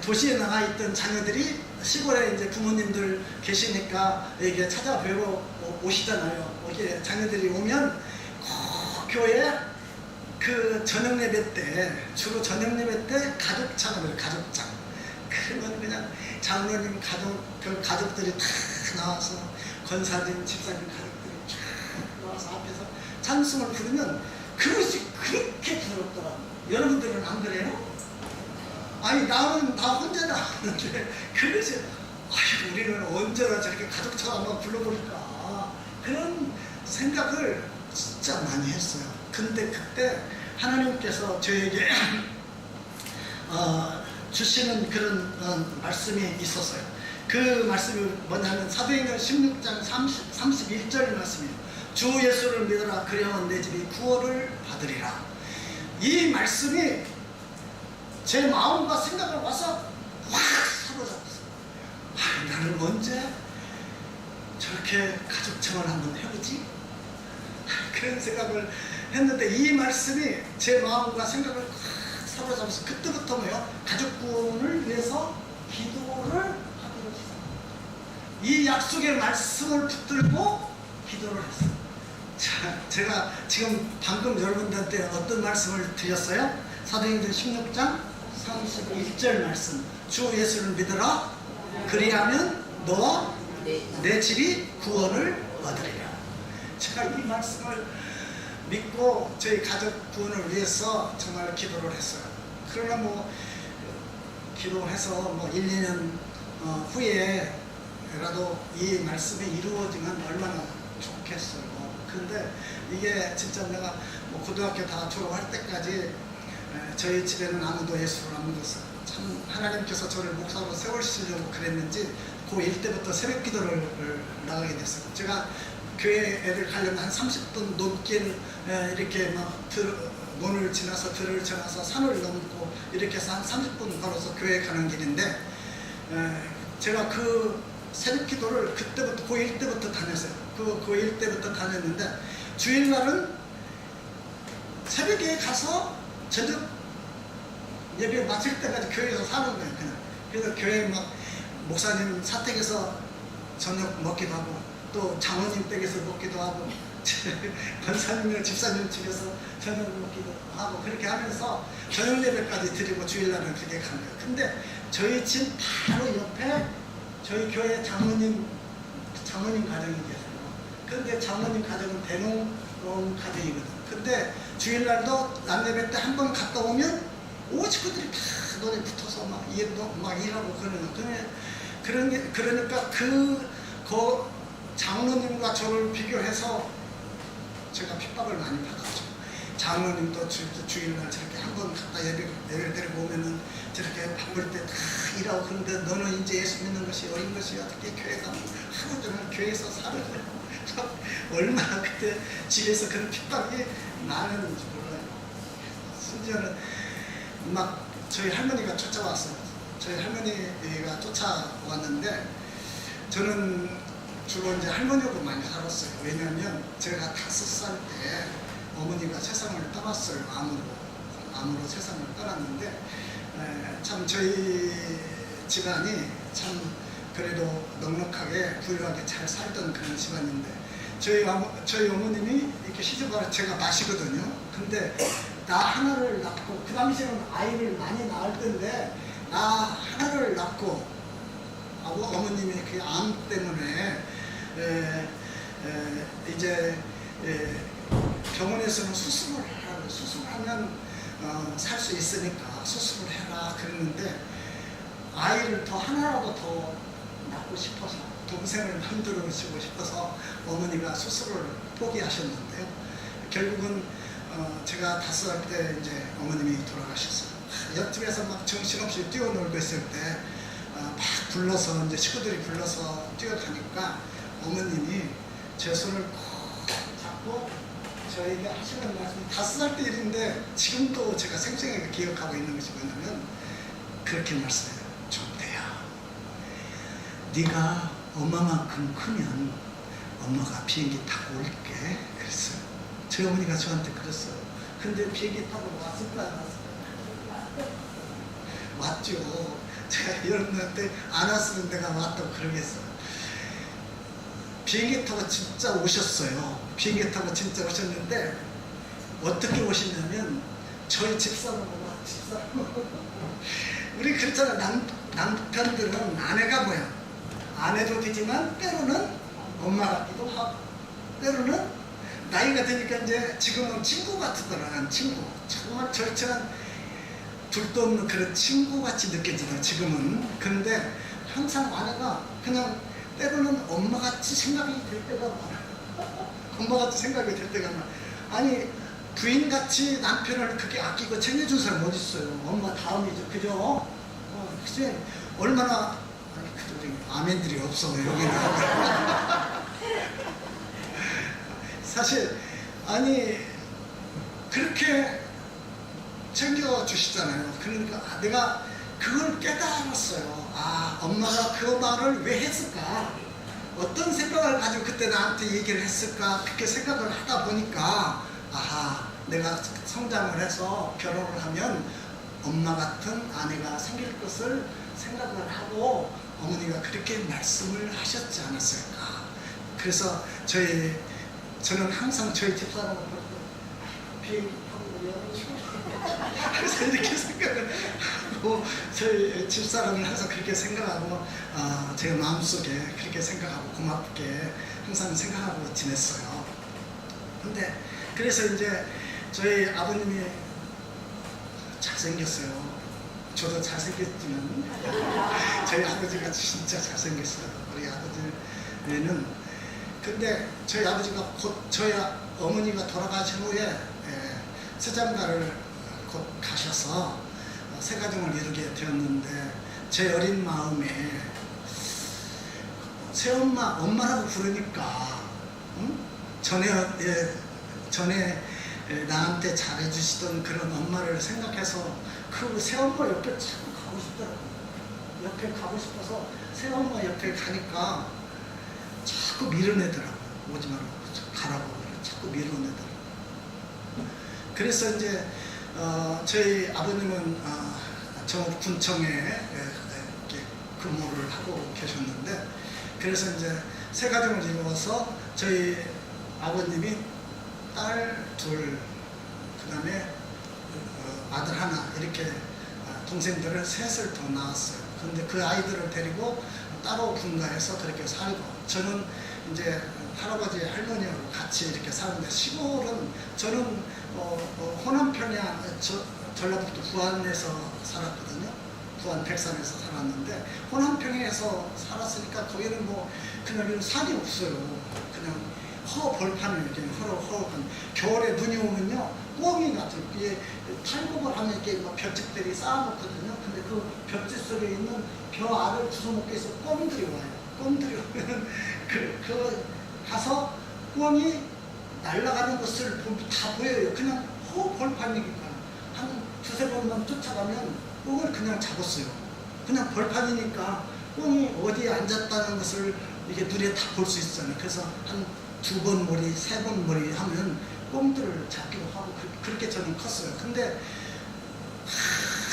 도시에 나가 있던 자녀들이 시골에 이제 부모님들 계시니까 이게 찾아뵈러 오시잖아요. 이렇게 자녀들이 오면 꼭 교회 그 저녁 예배 때, 주로 저녁 예배 때 가족장을 해요. 가족장. 그러면 그냥 장로님 가족들이 다 나와서, 권사님, 집사님 가족들이 쫙 나와서 앞에서 찬송을 부르면 그것이 그렇게 부럽더라고요. 여러분들은 안 그래요? 아니, 나는 나 혼자 나왔는데 그것이, 우리는 언제나 저렇게 가족처럼 한번 불러볼까, 그런 생각을 진짜 많이 했어요. 근데 그때 하나님께서 저에게 주시는 그런 말씀이 있었어요. 그 말씀이 뭐냐면 사도행전 16장 31절 말씀이에요. 주 예수를 믿어라, 그리하면 내 집이 구원을 받으리라. 이 말씀이 제 마음과 생각을 와서 확 사로잡았어요. 나는 언제 저렇게 가족청을 한번 해보지? 그런 생각을 했는데, 이 말씀이 제 마음과 생각을 확 사로잡아서 그때부터 가족 구원을 위해서 기도를 하기로 시작합니다. 이 약속의 말씀을 붙들고 기도를 했어요. 자, 제가 지금 방금 여러분들한테 어떤 말씀을 드렸어요? 사도행전 16장 31절 말씀. 주 예수를 믿어라, 그리하면 너와 내 집이 구원을 얻으리라. 제가 이 말씀을 믿고 저희 가족 구원을 위해서 정말 기도를 했어요. 그러나 기도해서 1, 2년 후에라도 이 말씀이 이루어지면 얼마나 좋겠어요. 근데 이게 진짜 내가 고등학교 다 졸업할 때까지 저희 집에는 아무도 예수를 안 믿었어요. 참 하나님께서 저를 목사로 세우시려고 그랬는지 고1 때부터 새벽 기도를 나가게 됐어요. 제가 교회 애들 가려면 한 30분 넘게 이렇게 논을 지나서 들을 지나서 산을 넘고 이렇게 해서 한 30분 걸어서 교회 가는 길인데, 제가 그 새벽 기도를 그때부터 고1 때부터 다녔어요. 그 고1 때부터 다녔는데, 주일날은 새벽에 가서 저녁 예배 마칠 때까지 교회에서 사는 거예요. 그냥. 그래서 교회 목사님 사택에서 저녁 먹기도 하고, 또 장로님 댁에서 먹기도 하고, 권사님이나 집사님 집에서 저녁 먹기도 하고, 그렇게 하면서 저녁 예배까지 드리고 주일날은 그렇게 간 거예요. 근데 저희 집 바로 옆에 저희 교회 장로님 가정이 계세요. 근데 장로님 가정은 대농 가정이거든. 근데 주일날도 남예배 때 한 번 갔다 오면 온 식구들이 다 논에 붙어서 막 일하고 그러니까 그 장로님과 저를 비교해서 제가 핍박을 많이 받았죠. 장로님도 주일날 저렇게 한 번 갔다 예배를 드리고 오면은 저렇게 바쁠 때 다 일하고, 그런데 너는 이제 예수 믿는 것이 어린 것이 어떻게 교회 가면 하루 종일 교회에서 살아요. 얼마나 그때 집에서 그런 핍박이 많았는지 몰라요. 심지어는 저희 할머니가 쫓아왔어요. 저희 할머니가 쫓아왔는데, 저는 주로 이제 할머니하고 많이 살았어요. 왜냐하면 제가 5살 때 어머니가 세상을 떠났어요. 암으로 암으로 세상을 떠났는데 참 저희 집안이 참 그래도 넉넉하게 부유하게 잘 살던 그런 집안인데 저희 어머님이 이렇게 시집와서 제가 마시거든요. 근데 나 하나를 낳고 그 당시에는 아이를 많이 낳을 때인데 나 하나를 낳고 어머님이 그 암 때문에 이제 병원에서는 수술하면 살 수 있으니까 수술을 해라 그랬는데 아이를 더 하나라도 더 낳고 싶어서 동생을 만들어주고 싶어서 어머니가 수술을 포기하셨는데요. 결국은 제가 5살 때 이제 어머님이 돌아가셨어요. 옆집에서 막 정신없이 뛰어놀고 있을 때 막 불러서 이제 식구들이 불러서 뛰어가니까 어머님이 제 손을 꼭 잡고 저에게 하시는 말씀이 5살 때 일인데 지금도 제가 생생하게 기억하고 있는 것이 뭐냐면 그렇게 말씀해요. 종태야, 네가 엄마만큼 크면 엄마가 비행기 타고 올게 그랬어요. 저희 어머니가 저한테 그랬어요. 근데 비행기 타고 왔을까 안 왔을까? 왔죠. 제가 이런데 안 왔으면 내가 왔다고 그러겠어요. 비행기 타고 진짜 오셨어요. 비행기 타고 진짜 오셨는데 어떻게 오시냐면 저희 집사람하고 우리 그렇잖아. 남편들은 아내가 뭐야? 아내도 되지만 때로는 엄마 같기도 하고 때로는 나이가 드니까 이제 지금은 친구 같더라고요. 친구. 정말 절친한 둘도 없는 그런 친구같이 느껴지더라고요. 지금은. 근데 항상 아내가 그냥 때로는 엄마같이 생각이 될 때가 많아요. 엄마같이 생각이 될 때가 많아요. 아니 부인같이 남편을 그렇게 아끼고 챙겨준 사람 어디 있어요? 엄마 다음이죠. 그죠? 글쎄 얼마나 아니 그들이 아멘들이 없어 여기는. 사실 아니 그렇게 챙겨주시잖아요. 그러니까 내가 그걸 깨달았어요. 아, 엄마가 그 말을 왜 했을까? 어떤 생각을 가지고 그때 나한테 얘기를 했을까? 그렇게 생각을 하다 보니까 아하, 내가 성장을 해서 결혼을 하면 엄마 같은 아내가 생길 것을 생각을 하고 어머니가 그렇게 말씀을 하셨지 않았을까? 그래서 저는 항상 저희 집사람을 볼 때 비행기 타고 그래서 이렇게 생각을 하고 저희 집사람을 항상 그렇게 생각하고 제 마음속에 그렇게 생각하고 고맙게 항상 생각하고 지냈어요. 근데 그래서 이제 저희 아버님이 잘생겼어요. 저도 잘생겼지만 저희 아버지가 진짜 잘생겼어요. 우리 아버지는. 근데 저희 아버지가 곧 저희 어머니가 돌아가신 후에 세장가를 곧 가셔서 새 가정을 이루게 되었는데 제 어린 마음에 새엄마, 엄마라고 부르니까 전에 나한테 잘해주시던 그런 엄마를 생각해서 그 새엄마 옆에 자꾸 가고 싶더라고요. 옆에 가고 싶어서 새엄마 옆에 가니까 자꾸 밀어내더라고요. 오지 말라고 가라고 자꾸 밀어내더라고요. 그래서 이제 저희 아버님은 정읍군청에 이렇게 근무를 하고 계셨는데 그래서 이제 새 가정을 이루어서 저희 아버님이 딸 둘, 그 다음에 아들 하나 이렇게 동생들을 셋을 더 낳았어요. 근데 그 아이들을 데리고 따로 분가해서 그렇게 살고 저는 이제 할아버지 할머니하고 같이 이렇게 사는데 시골은 저는 호남 편이야 전라북도 부안에서 살았거든요. 부안 백산에서 살았는데 호남 평에서 살았으니까 거기는 뭐 그냥 산이 없어요. 그냥 허벌판이에요. 이렇게 허벌판. 겨울에 눈이 오면요 꽁이 같은 게 탈곡을 하면 이렇게 막 볏짚들이 쌓아놓거든요. 근데 그 볏짚 속에 있는 벼 알을 주워먹기 위해서 꽁들이 와요. 꽁들이 오면 그 가서 꽁이 날아가는 것을 다 보여요. 그냥 허벌판이니까 한 두세 번만 쫓아가면 꽁을 그냥 잡았어요. 그냥 벌판이니까 꽁이 어디에 앉았다는 것을 이게 눈에 다 볼 수 있잖아요. 그래서 한 2번 머리, 3번 머리 하면 꽁들을 잡기도 하고 그렇게 저는 컸어요. 근데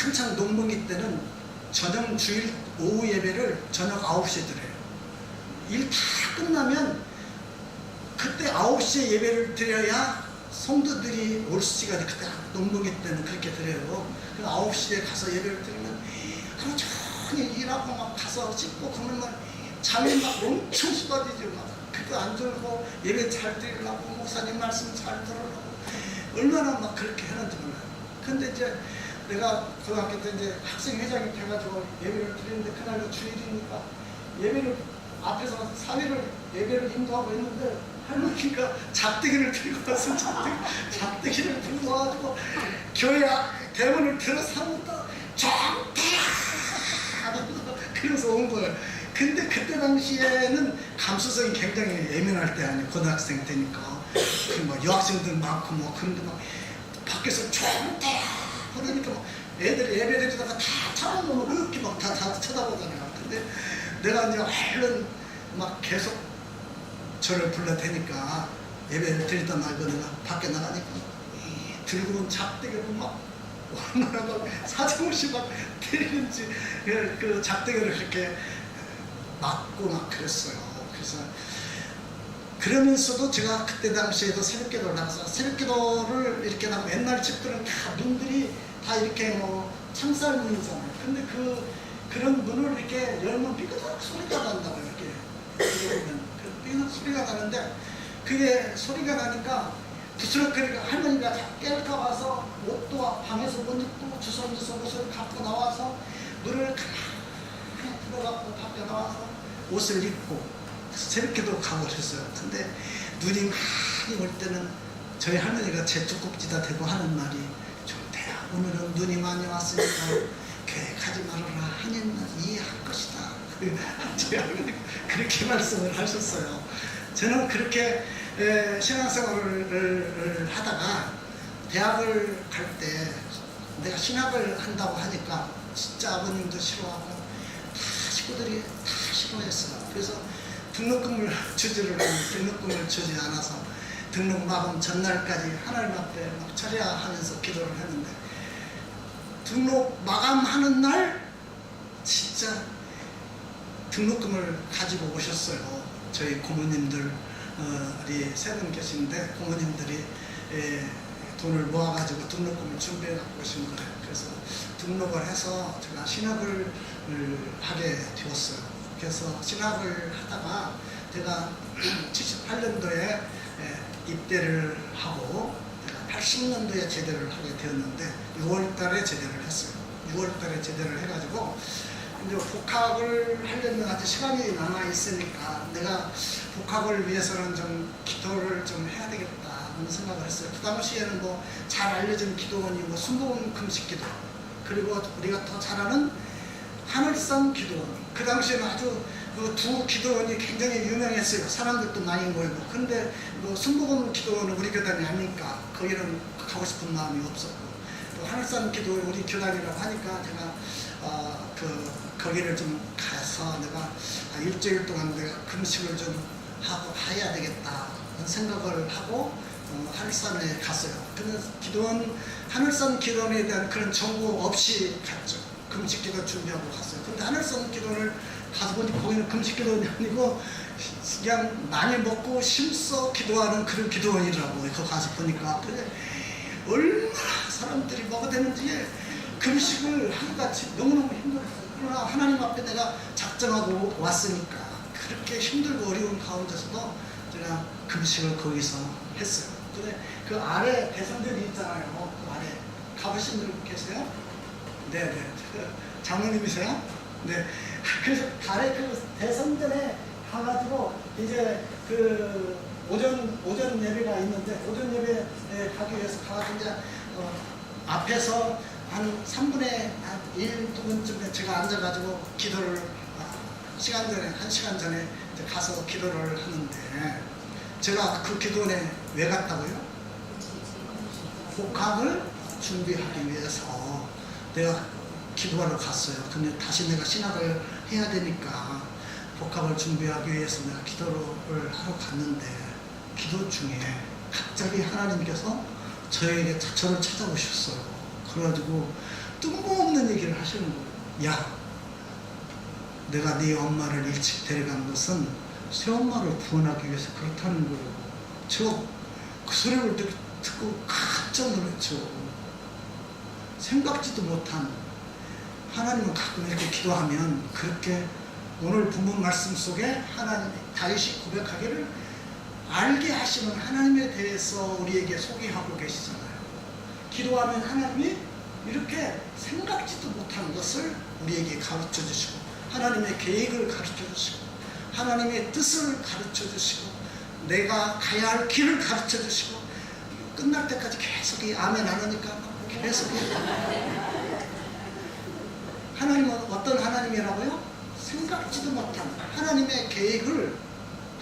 한창 농번기 때는 저녁 주일 오후 예배를 저녁 9시에 드려요. 일 다 끝나면 그때 9시에 예배를 드려야 성도들이 올 시간에, 그때 농번기 때는 그렇게 드려요. 그 9시에 가서 예배를 드리면 하루 종일 일하고 막 가서 씻고 그러면 막 잠이 막 엄청 쏟아지죠. 막 그거 안 졸고 예배 잘 드리려고, 목사님 말씀 잘 들으려고 얼마나 막 그렇게 해는지 몰라요. 근데 이제 내가 고등학교 때 이제 학생회장이 돼가지고 예배를 드리는데 그날도 주일이니까 예배를 앞에서 사회를 예배를 인도하고 있는데 할머니가 작대기를 들고 와서 작대기를 들고 와가지고 교회 대문을 들어서는다 정태야 그래서 온 거예요. 근데 그때 당시에는 감수성이 굉장히 예민할 때 아니에요. 고등학생 때니까 뭐 여학생들 많고 뭐 그런데 막 밖에서 정태야 그러니까 막 애들이 예배 드리다가 다 참아놓으면 이렇게 막 다 쳐다보잖아요. 근데 내가 이제 얼른 막 계속 저를 불러대니까 예배를 드리다 말고 내가 밖에 나가니까 들고 온 작대기를 막 얼마나 막 사정없이 막 때리는지 그 작대기를 그렇게 맞고 막 그랬어요. 그래서 그러면서도 제가 그때 당시에도 새벽기도를 나가서 새벽기도를 이렇게 나가고 옛날 집들은 다 문들이 다 이렇게 뭐 창살문이잖아요. 근데 그런 문을 이렇게 열면 삐끗하게 소리가 난다고 이렇게 열면 삐끗하게 소리가 나는데 그게 소리가 나니까 부스럭거리가 할머니가 깰까 봐서 옷도 방에서 못 입고 주섬주섬 옷을 갖고 나와서 물을 가만히 들어갖고 밖에 나와서 옷을 입고 새벽기도 가고 그랬어요. 근데 눈이 많이 올 때는 저희 할머니가 제 쭈꼭지다 대고 하는 말이 좋대요. 오늘은 눈이 많이 왔으니까 교회 가지 말아라. 하나님은 이해할 것이다. 저희 할머니가 그렇게 말씀을 하셨어요. 저는 그렇게 신앙생활을 하다가 대학을 갈 때 내가 신학을 한다고 하니까 진짜 아버님도 싫어하고 다 식구들이 다 싫어했어요. 그래서 등록금을 주지를 등록금을 주지 않아서 등록 마감 전날까지 하나님 앞에 막 철야하면서 기도를 했는데 등록 마감하는 날 진짜 등록금을 가지고 오셨어요. 저희 고모님들이 세 분 계시는데 고모님들이 돈을 모아가지고 등록금을 준비해 갖고 오신 거예요. 그래서 등록을 해서 제가 신학을 하게 되었어요. 그래서 신학을 하다가 제가 78년도에 입대를 하고 80년도에 제대를 하게 되었는데 6월달에 제대를 했어요. 6월달에 제대를 해가지고 이제 복학을 하려면 아직 시간이 남아 있으니까 내가 복학을 위해서는 좀 기도를 좀 해야 되겠다 하는 생각을 했어요. 그 당시에는 뭐 잘 알려진 기도원이 뭐 순복음 금식기도 그리고 우리가 더 잘 아는 하늘산 기도원. 그 당시에는 아주 그 두 기도원이 굉장히 유명했어요. 사람들도 많이 모이고. 근데 뭐 순복음 기도원은 우리 교단이 아니니까 거기는 가고 싶은 마음이 없었고 또 하늘산 기도원 우리 교단이라고 하니까 제가 거기를 좀 가서 내가 일주일 동안 내가 금식을 좀 하고 해야 되겠다 하는 생각을 하고 하늘산에 갔어요. 근데 하늘산 기도원에 대한 그런 정보 없이 갔죠. 금식기도 준비하고 갔어요. 근데 하늘산 기도원을 가서 보니 거기는 금식기도원이 아니고 그냥 많이 먹고 힘써 기도하는 그런 기도원이라고 거기 가서 보니까. 근데 얼마나 사람들이 뭐가 되는지 금식을 하기같이 너무너무 힘들었어요. 그러나 하나님 앞에 내가 작정하고 왔으니까 그렇게 힘들고 어려운 가운데서도 제가 금식을 거기서 했어요. 근데 그 아래 대성전이 있잖아요. 그 아래 가보신 분 계세요? 네네. 장로님이세요? 네. 그래서 아래 그 대성전에 가가지고 이제 그 오전 예배가 있는데 오전 예배에 가기 위해서 가가지고 이제 앞에서 한 3분의 1, 2분쯤에 제가 앉아가지고 기도를 시간 전에 1시간 전에 이제 가서 기도를 하는데 제가 그 기도원에 왜 갔다고요? 복학을 준비하기 위해서 내가 기도하러 갔어요. 근데 다시 내가 신학을 해야 되니까 복학을 준비하기 위해서 내가 기도를 하러 갔는데 기도 중에 갑자기 하나님께서 저를 찾아오셨어요. 그래가지고 뜬금없는 얘기를 하시는 거예요. 야, 내가 네 엄마를 일찍 데려간 것은 새엄마를 구원하기 위해서 그렇다는 거예요. 저 그 소리를 듣고 깜짝 놀랐죠. 생각지도 못한, 하나님은 가끔 이렇게 기도하면 그렇게 오늘 본문 말씀 속에 하나님, 다윗이 고백하기를 알게 하시는 하나님에 대해서 우리에게 소개하고 계시잖아요. 기도하면 하나님이 이렇게 생각지도 못한 것을 우리에게 가르쳐 주시고, 하나님의 계획을 가르쳐 주시고, 하나님의 뜻을 가르쳐 주시고, 내가 가야 할 길을 가르쳐 주시고, 끝날 때까지 계속 이 아멘 안 하니까 계속 하나님은 어떤 하나님이라고요? 생각지도 못한 하나님의 계획을,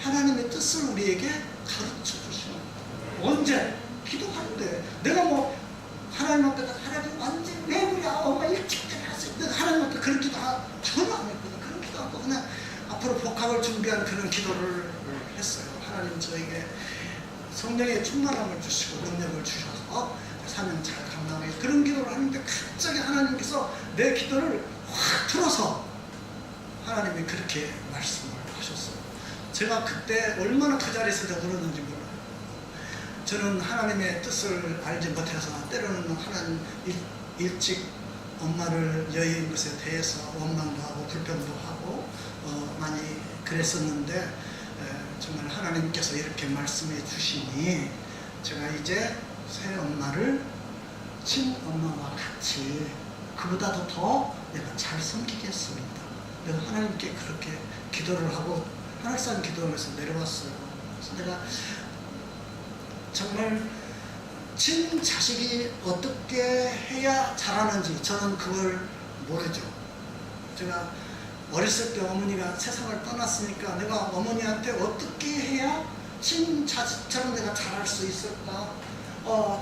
하나님의 뜻을 우리에게 가르쳐 주시는 거예요. 언제? 기도할 때. 내가 뭐 하나님 앞에 가서 하나님 언제 왜 우리 엄마 일찍 데려갔어요? 내가 하나님 앞에 그런 기도 전혀 안 했거든. 그런 기도 하고 그냥 앞으로 복학을 준비한 그런 기도를 했어요. 하나님 저에게 성령의 충만함을 주시고 능력을 주셔서 사명 잘 감당해, 그런 기도를 하는데 갑자기 하나님께서 내 기도를 확 틀어서 하나님이 그렇게 말씀을 하셨어요. 제가 그때 얼마나 그 자리에서 내가 울었는지 몰라요. 저는 하나님의 뜻을 알지 못해서 때로는 하나님 일찍 엄마를 여의는 것에 대해서 원망도 하고 불평도 하고 많이 그랬었는데, 정말 하나님께서 이렇게 말씀해 주시니 제가 이제 새 엄마를 친엄마와 같이, 그보다도 더 내가 잘 섬기겠습니다. 내가 하나님께 그렇게 기도를 하고 하늘산 기도를 해서 내려왔어요. 그래서 내가 정말 친자식이 어떻게 해야 자라는지 저는 그걸 모르죠. 제가 어렸을 때 어머니가 세상을 떠났으니까 내가 어머니한테 어떻게 해야 친자식처럼 내가 자랄 수 있을까?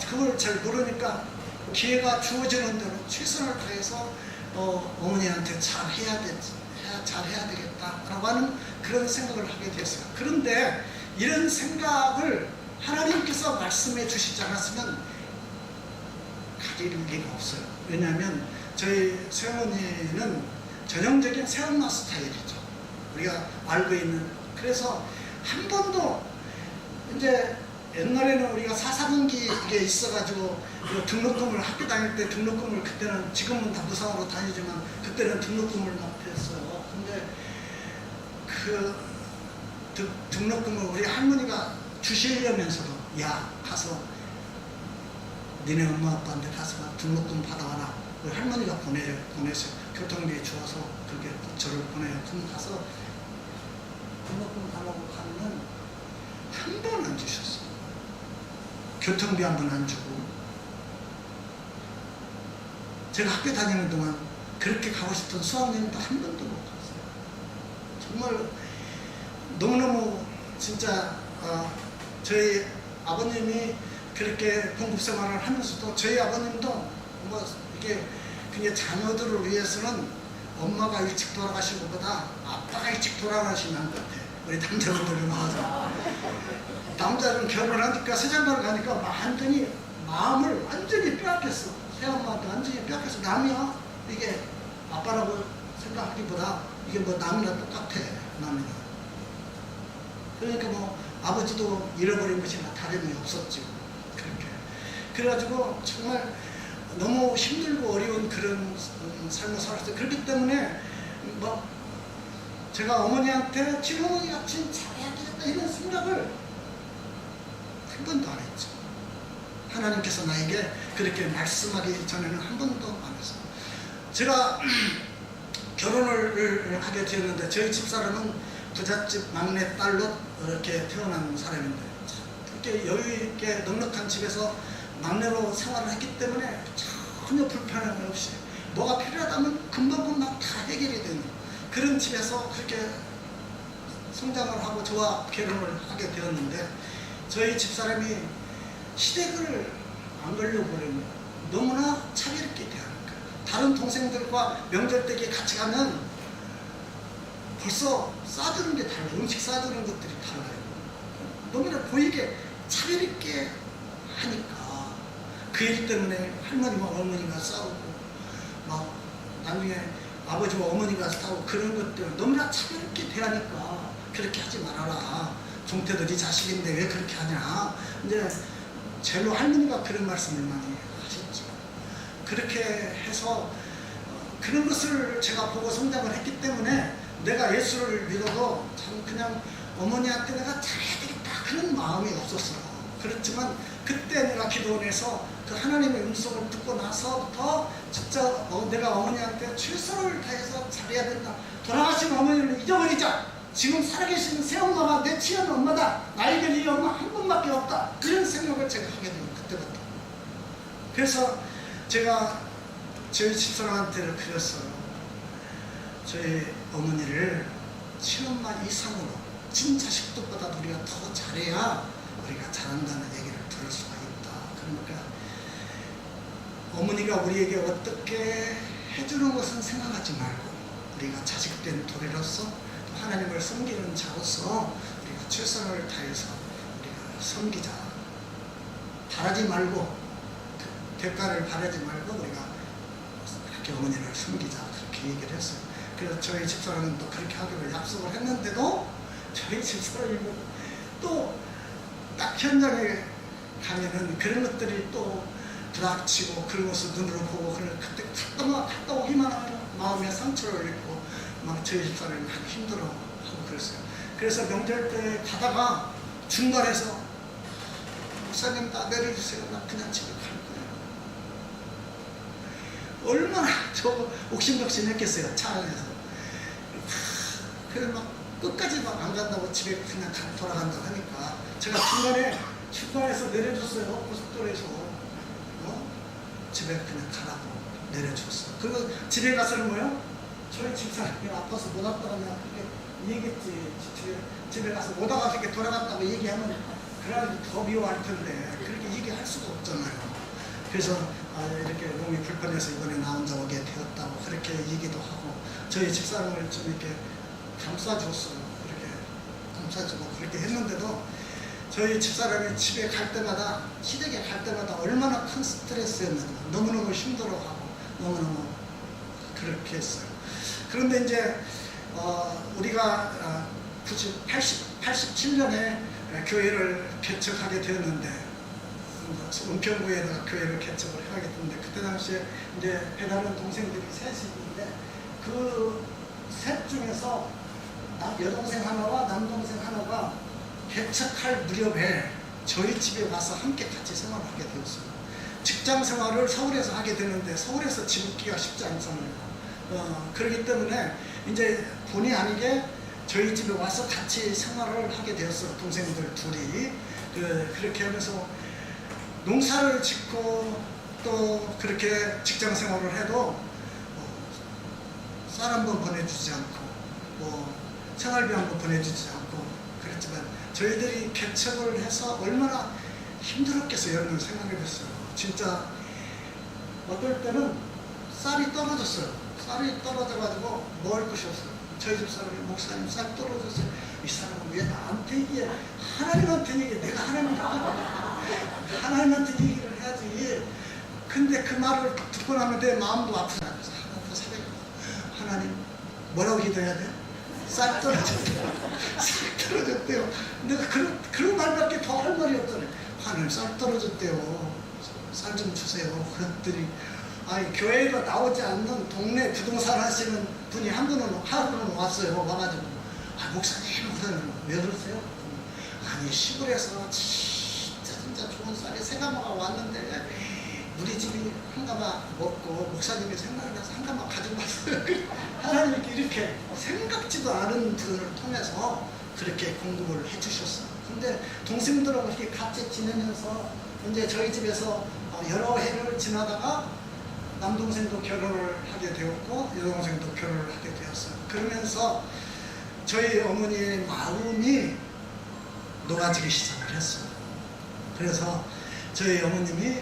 그걸 잘 모르니까 기회가 주어지는 대로 최선을 다해서 어머니한테 잘해야 되겠다라고 하는 그런 생각을 하게 됐어요. 그런데 이런 생각을 하나님께서 말씀해 주시지 않았으면 가질 리가 없어요. 왜냐하면 저희 새어머니는 전형적인 새엄마 스타일이죠. 우리가 알고 있는. 그래서 한 번도 이제 옛날에는 우리가 사사분기에 있어가지고 등록금을 학교 다닐 때 등록금을, 그때는 지금은 다 무상으로 다니지만 그때는 등록금을 막 했어요. 근데 그 등록금을 우리 할머니가 주시려면서도 야 가서 니네 엄마 아빠한테 가서 등록금 받아와라. 우리 할머니가 보내세요. 교통비 주어서 그렇게 저를 보내요. 그럼 가서 등록금 달라고 가면 한 번 안 주셨어요. 교통비 한 번 안 주고. 제가 학교 다니는 동안 그렇게 가고 싶던 수학여행도 한 번도 못 갔어요. 정말 너무너무 진짜 저희 아버님이 그렇게 공급생활을 하면서도 저희 아버님도 뭐 이게 그냥 자녀들을 위해서는 엄마가 일찍 돌아가신 것보다 아빠가 일찍 돌아가시는 것 같아요. 우리 남자분들이 나와서 남자는 결혼하니까 세상가를 가니까 완전히 마음을 완전히 빼앗겼어. 새엄마한테 완전히 빼앗겨서 남이야 이게 아빠라고 생각하기보다 이게 뭐 남이랑 똑같아. 남이랑. 그러니까 뭐 아버지도 잃어버린 것이나 다름이 없었죠. 그렇게. 그래가지고 정말 너무 힘들고 어려운 그런 삶을 살았어요. 그렇기 때문에 뭐 제가 어머니한테 친어머니 같이 잘해야 되겠다 이런 생각을 한 번도 안 했죠. 하나님께서 나에게 그렇게 말씀하기 전에는 한 번도 안 했어요. 제가 결혼을 하게 되었는데 저희 집사람은 부잣집 막내 딸로 이렇게 태어난 사람인데 그렇게 여유있게 넉넉한 집에서 막내로 생활을 했기 때문에 전혀 불편함 없이 뭐가 필요하다면 금방금방 다 해결이 되는 그런 집에서 그렇게 성장을 하고 저와 결혼을 하게 되었는데 저희 집사람이 시댁을 안 가려고 그러면 너무나 차별있게 대하는 거예요. 다른 동생들과 명절 때 같이 가면 벌써 싸주는 게 달라요. 음식 싸주는 것들이 달라요. 너무나 보이게 차별있게 하니까 그 일 때문에 할머니와 어머니가 싸우고 막 나중에 아버지와 어머니가 싸우고 그런 것들 너무나 차별있게 대하니까 그렇게 하지 말아라. 종태도 네 자식인데 왜 그렇게 하냐. 이제 젤로 할머니가 그런 말씀을 많이 하셨죠. 그렇게 해서 그런 것을 제가 보고 성장을 했기 때문에 내가 예수를 믿어도 참 그냥 어머니한테 내가 잘해야 되겠다 그런 마음이 없었어요. 그렇지만 그때 내가 기도원에서 그 하나님의 음성을 듣고 나서부터 진짜 내가 어머니한테 최선을 다해서 잘해야 된다. 돌아가신 어머니를 잊어버리자. 지금 살아계신 새엄마가 내 친한 엄마다. 나에게 이 엄마 한 분밖에 없다. 그런 생각을 제가 하게 돼요. 그때부터. 그래서 제가 저희 집사람한테를 그렸어요. 저희 어머니를 친엄마 이상으로 친자식들보다 우리가 더 잘해야 우리가 잘한다는 얘기를 들을 수가 있다. 그러니까 어머니가 우리에게 어떻게 해주는 것은 생각하지 말고 우리가 자식된 도리로서 하나님을 섬기는 자로서 우리가 최선을 다해서 우리가 섬기자. 바라지 말고 대가를 바라지 말고 우리가 그렇게 어머니를 섬기자 그렇게 얘기를 했어요. 그래서 저희 집사람은 또 그렇게 하기로 약속을 했는데도 저희 집사람이 또 딱 현장에 가면은 그런 것들이 또 부닥치고 그런 것을 눈으로 보고 그때 갔다 오기만 하면 마음에 상처를 입고 막 저희 집사람이 많이 힘들어하고 그랬어요. 그래서 명절 때 가다가 중간에서 목사님 나 내려주세요. 나 그냥 집에 갈 거예요. 얼마나 저 옥신각신했겠어요. 차 안에서. 그래 막 끝까지 막 안 간다고 집에 그냥 돌아간다고 하니까 제가 중간에서 내려줬어요. 고속도로에서 집에 그냥 가라고 내려줬어요. 그리고 집에 가서는 뭐요? 저희 집사람이 아파서 못 왔다고 그냥 그렇게 얘기했지. 집에 가서 못 와서 이렇게 돌아갔다고 얘기하면 그래야지 더 미워할 텐데 그렇게 얘기할 수가 없잖아요. 그래서 이렇게 몸이 불편해서 이번에 나 혼자 오게 되었다고 그렇게 얘기도 하고 저희 집사람을 좀 이렇게 감싸줬어요. 그렇게 감싸주고 그렇게 했는데도 저희 집사람이 집에 갈 때마다 시댁에 갈 때마다 얼마나 큰 스트레스였는지 너무너무 힘들어하고 너무너무 그렇게 했어요. 그런데 이제 우리가 87년에 교회를 개척하게 되었는데 은평구에다가 교회를 개척을 하게 됐는데 그때 당시에 이제 배다른 동생들이 셋인데 그 셋 중에서 여동생 하나와 남동생 하나가 개척할 무렵에 저희 집에 와서 함께 같이 생활을 하게 되었어요. 직장 생활을 서울에서 하게 되는데 서울에서 지붙기가 쉽지 않잖아요. 그렇기 때문에 이제 본의 아니게 저희 집에 와서 같이 생활을 하게 되었어요. 동생들 둘이. 그렇게 하면서 농사를 짓고 또 그렇게 직장 생활을 해도 쌀 한 번 보내주지 않고 뭐 생활비 한 번 보내주지 않고 그랬지만 저희들이 개척을 해서 얼마나 힘들었겠어요. 여러분 생각해봤어요. 진짜 어떨 때는 쌀이 떨어졌어요. 쌀이 떨어져가지고 먹을 것이 없어요. 저희 집 사람이 목사님 쌀 떨어졌어요. 이 사람은 왜 나한테 얘기해? 하나님한테 얘기해. 내가 하나님한테 얘기를 해야지. 근데 그 말을 듣고 나면 내 마음도 아프다. 하나님 뭐라고 기도해야 돼? 쌀 떨어졌대요. 쌀 떨어졌대요. 내가 그런 말밖에 더 할 말이 없잖아요. 하나님 쌀 떨어졌대요. 쌀 좀 주세요. 그랬더니 교회가 나오지 않는 동네 부동산 하시는 분이 한 분은 왔어요. 와가지고 목사님 왜 그러세요? 아니 시골에서 진짜 좋은 쌀이 세 가마가 왔는데 우리 집이 한 가마 먹고 목사님이 생각이 나서 한 가마 가지고 왔어요. 하나님이 이렇게 생각지도 않은 분을 통해서 그렇게 공급을 해주셨어요. 근데 동생들하고 이렇게 같이 지내면서 이제 저희 집에서 여러 해를 지나다가 남동생도 결혼을 하게 되었고 여동생도 결혼을 하게 되었어요. 그러면서 저희 어머니의 마음이 녹아지기 시작을 했어요. 그래서 저희 어머님이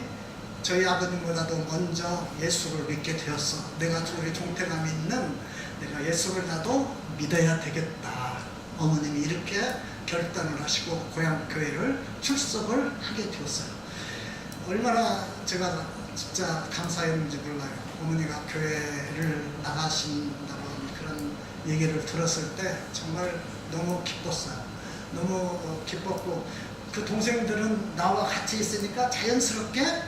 저희 아버님보다도 먼저 예수를 믿게 되었어. 내가 우리 종태가 믿는 내가 예수를 나도 믿어야 되겠다. 어머님이 이렇게 결단을 하시고 고향 교회를 출석을 하게 되었어요. 얼마나 제가 진짜 감사했는지 몰라요. 어머니가 교회를 나가신다고 그런 얘기를 들었을 때 정말 너무 기뻤어요. 너무 기뻤고 그 동생들은 나와 같이 있으니까 자연스럽게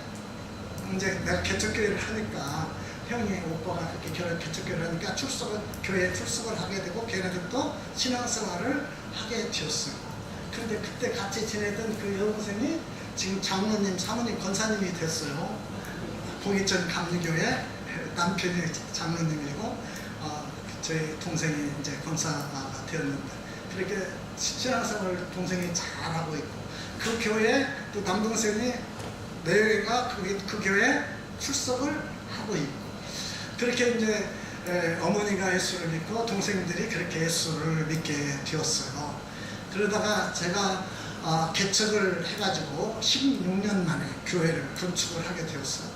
이제 내가 개척교회를 하니까 형이 오빠가 그렇게 개척교회를 하니까 교회에 출석을 하게 되고 걔네들도 신앙생활을 하게 되었어요. 그런데 그때 같이 지내던 그 여동생이 지금 장로님, 사모님, 권사님이 됐어요. 봉이천 감리교회 남편이 장로님이고 저희 동생이 이제 권사가 되었는데 그렇게 신앙생활을 동생이 잘하고 있고 그 교회에 또 남동생이 내가 그 교회에 출석을 하고 있고 그렇게 이제 어머니가 예수를 믿고 동생들이 그렇게 예수를 믿게 되었어요. 그러다가 제가 개척을 해가지고 16년 만에 교회를 건축을 하게 되었어요.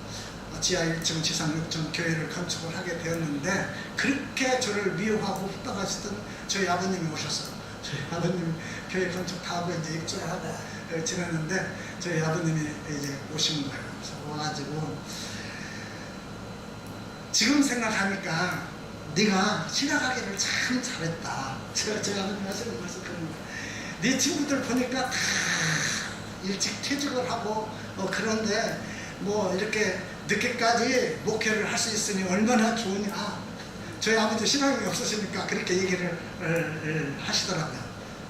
지하 1층, 지상 6층 교회를 건축을 하게 되었는데 그렇게 저를 미워하고 후딱하시던 저희 아버님이 오셨어요. 저희 아버님이 교회 건축 다 하고 이제 입주를 하고 지냈는데 저희 아버님이 이제 오신 거예요. 그래서 와가지고 지금 생각하니까 네가 신학하기를 참 잘했다. 저희 아버님 하시는 말씀 그런 거예요. 네 친구들 보니까 다 일찍 퇴직을 하고 그런데 뭐 이렇게 늦게까지 목회를 할 수 있으니 얼마나 좋으냐. 저희 아버지 신앙이 없으시니까 그렇게 얘기를 하시더라고요.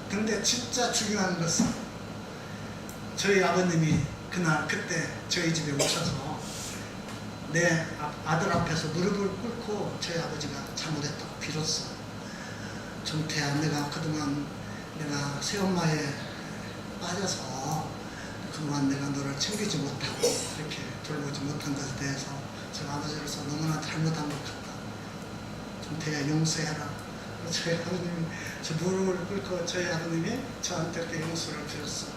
근데 진짜 중요한 것은 저희 아버님이 그때 저희 집에 오셔서 내 아들 앞에서 무릎을 꿇고 저희 아버지가 잘못했다고 빌었어요. 정태야, 내가 그동안 내가 새엄마에 빠져서 그동안 내가 너를 챙기지 못하고 이렇게 돌보지 못한 것에 대해서 제가 아버지로서 너무나 잘못한 것 같다. 정태야, 용서해라. 저희 아버님이 저 무릎을 꿇고 저희 아버님이 저한테 이렇게 용서를 드렸어.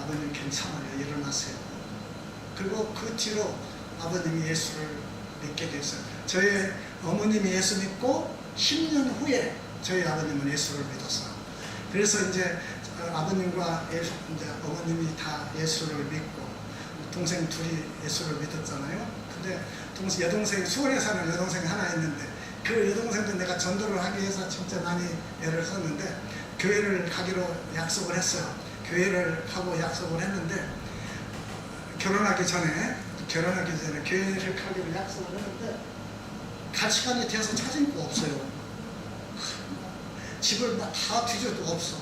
아버님 괜찮아요. 일어나세요. 그리고 그 뒤로 아버님이 예수를 믿게 됐어요. 저희 어머님이 예수 믿고 10년 후에 저희 아버님은 예수를 믿었어요. 그래서 이제 아버님과 이제 어머님이 다 예수를 믿고 동생 둘이 예수를 믿었잖아요. 근데 여동생 수원에 사는 여동생이 하나 있는데 그 여동생도 내가 전도를 하기 위해서 진짜 많이 애를 썼는데 교회를 가기로 약속을 했어요. 교회를 가고 약속을 했는데 결혼하기 전에 교회를 가기로 약속을 했는데 갈 시간이 되어서 찾은 거 없어요. 집을 막 다 뒤져도 없어.